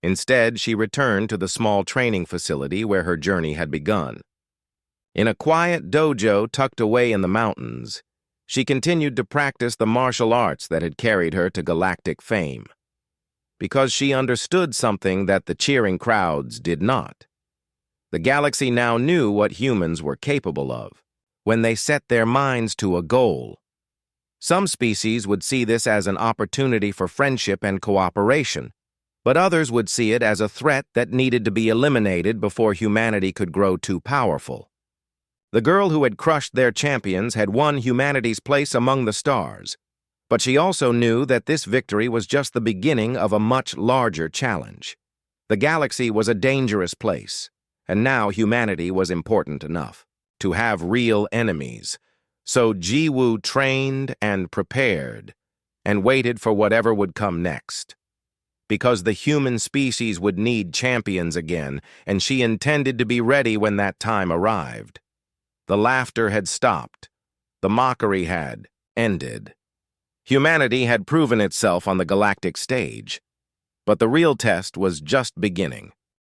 Instead, she returned to the small training facility where her journey had begun. In a quiet dojo tucked away in the mountains, she continued to practice the martial arts that had carried her to galactic fame. Because she understood something that the cheering crowds did not. The galaxy now knew what humans were capable of when they set their minds to a goal. Some species would see this as an opportunity for friendship and cooperation, but others would see it as a threat that needed to be eliminated before humanity could grow too powerful. The girl who had crushed their champions had won humanity's place among the stars, but she also knew that this victory was just the beginning of a much larger challenge. The galaxy was a dangerous place, and now humanity was important enough to have real enemies. So Jiwoo trained and prepared, and waited for whatever would come next. Because the human species would need champions again, and she intended to be ready when that time arrived. The laughter had stopped. The mockery had ended. Humanity had proven itself on the galactic stage. But the real test was just beginning.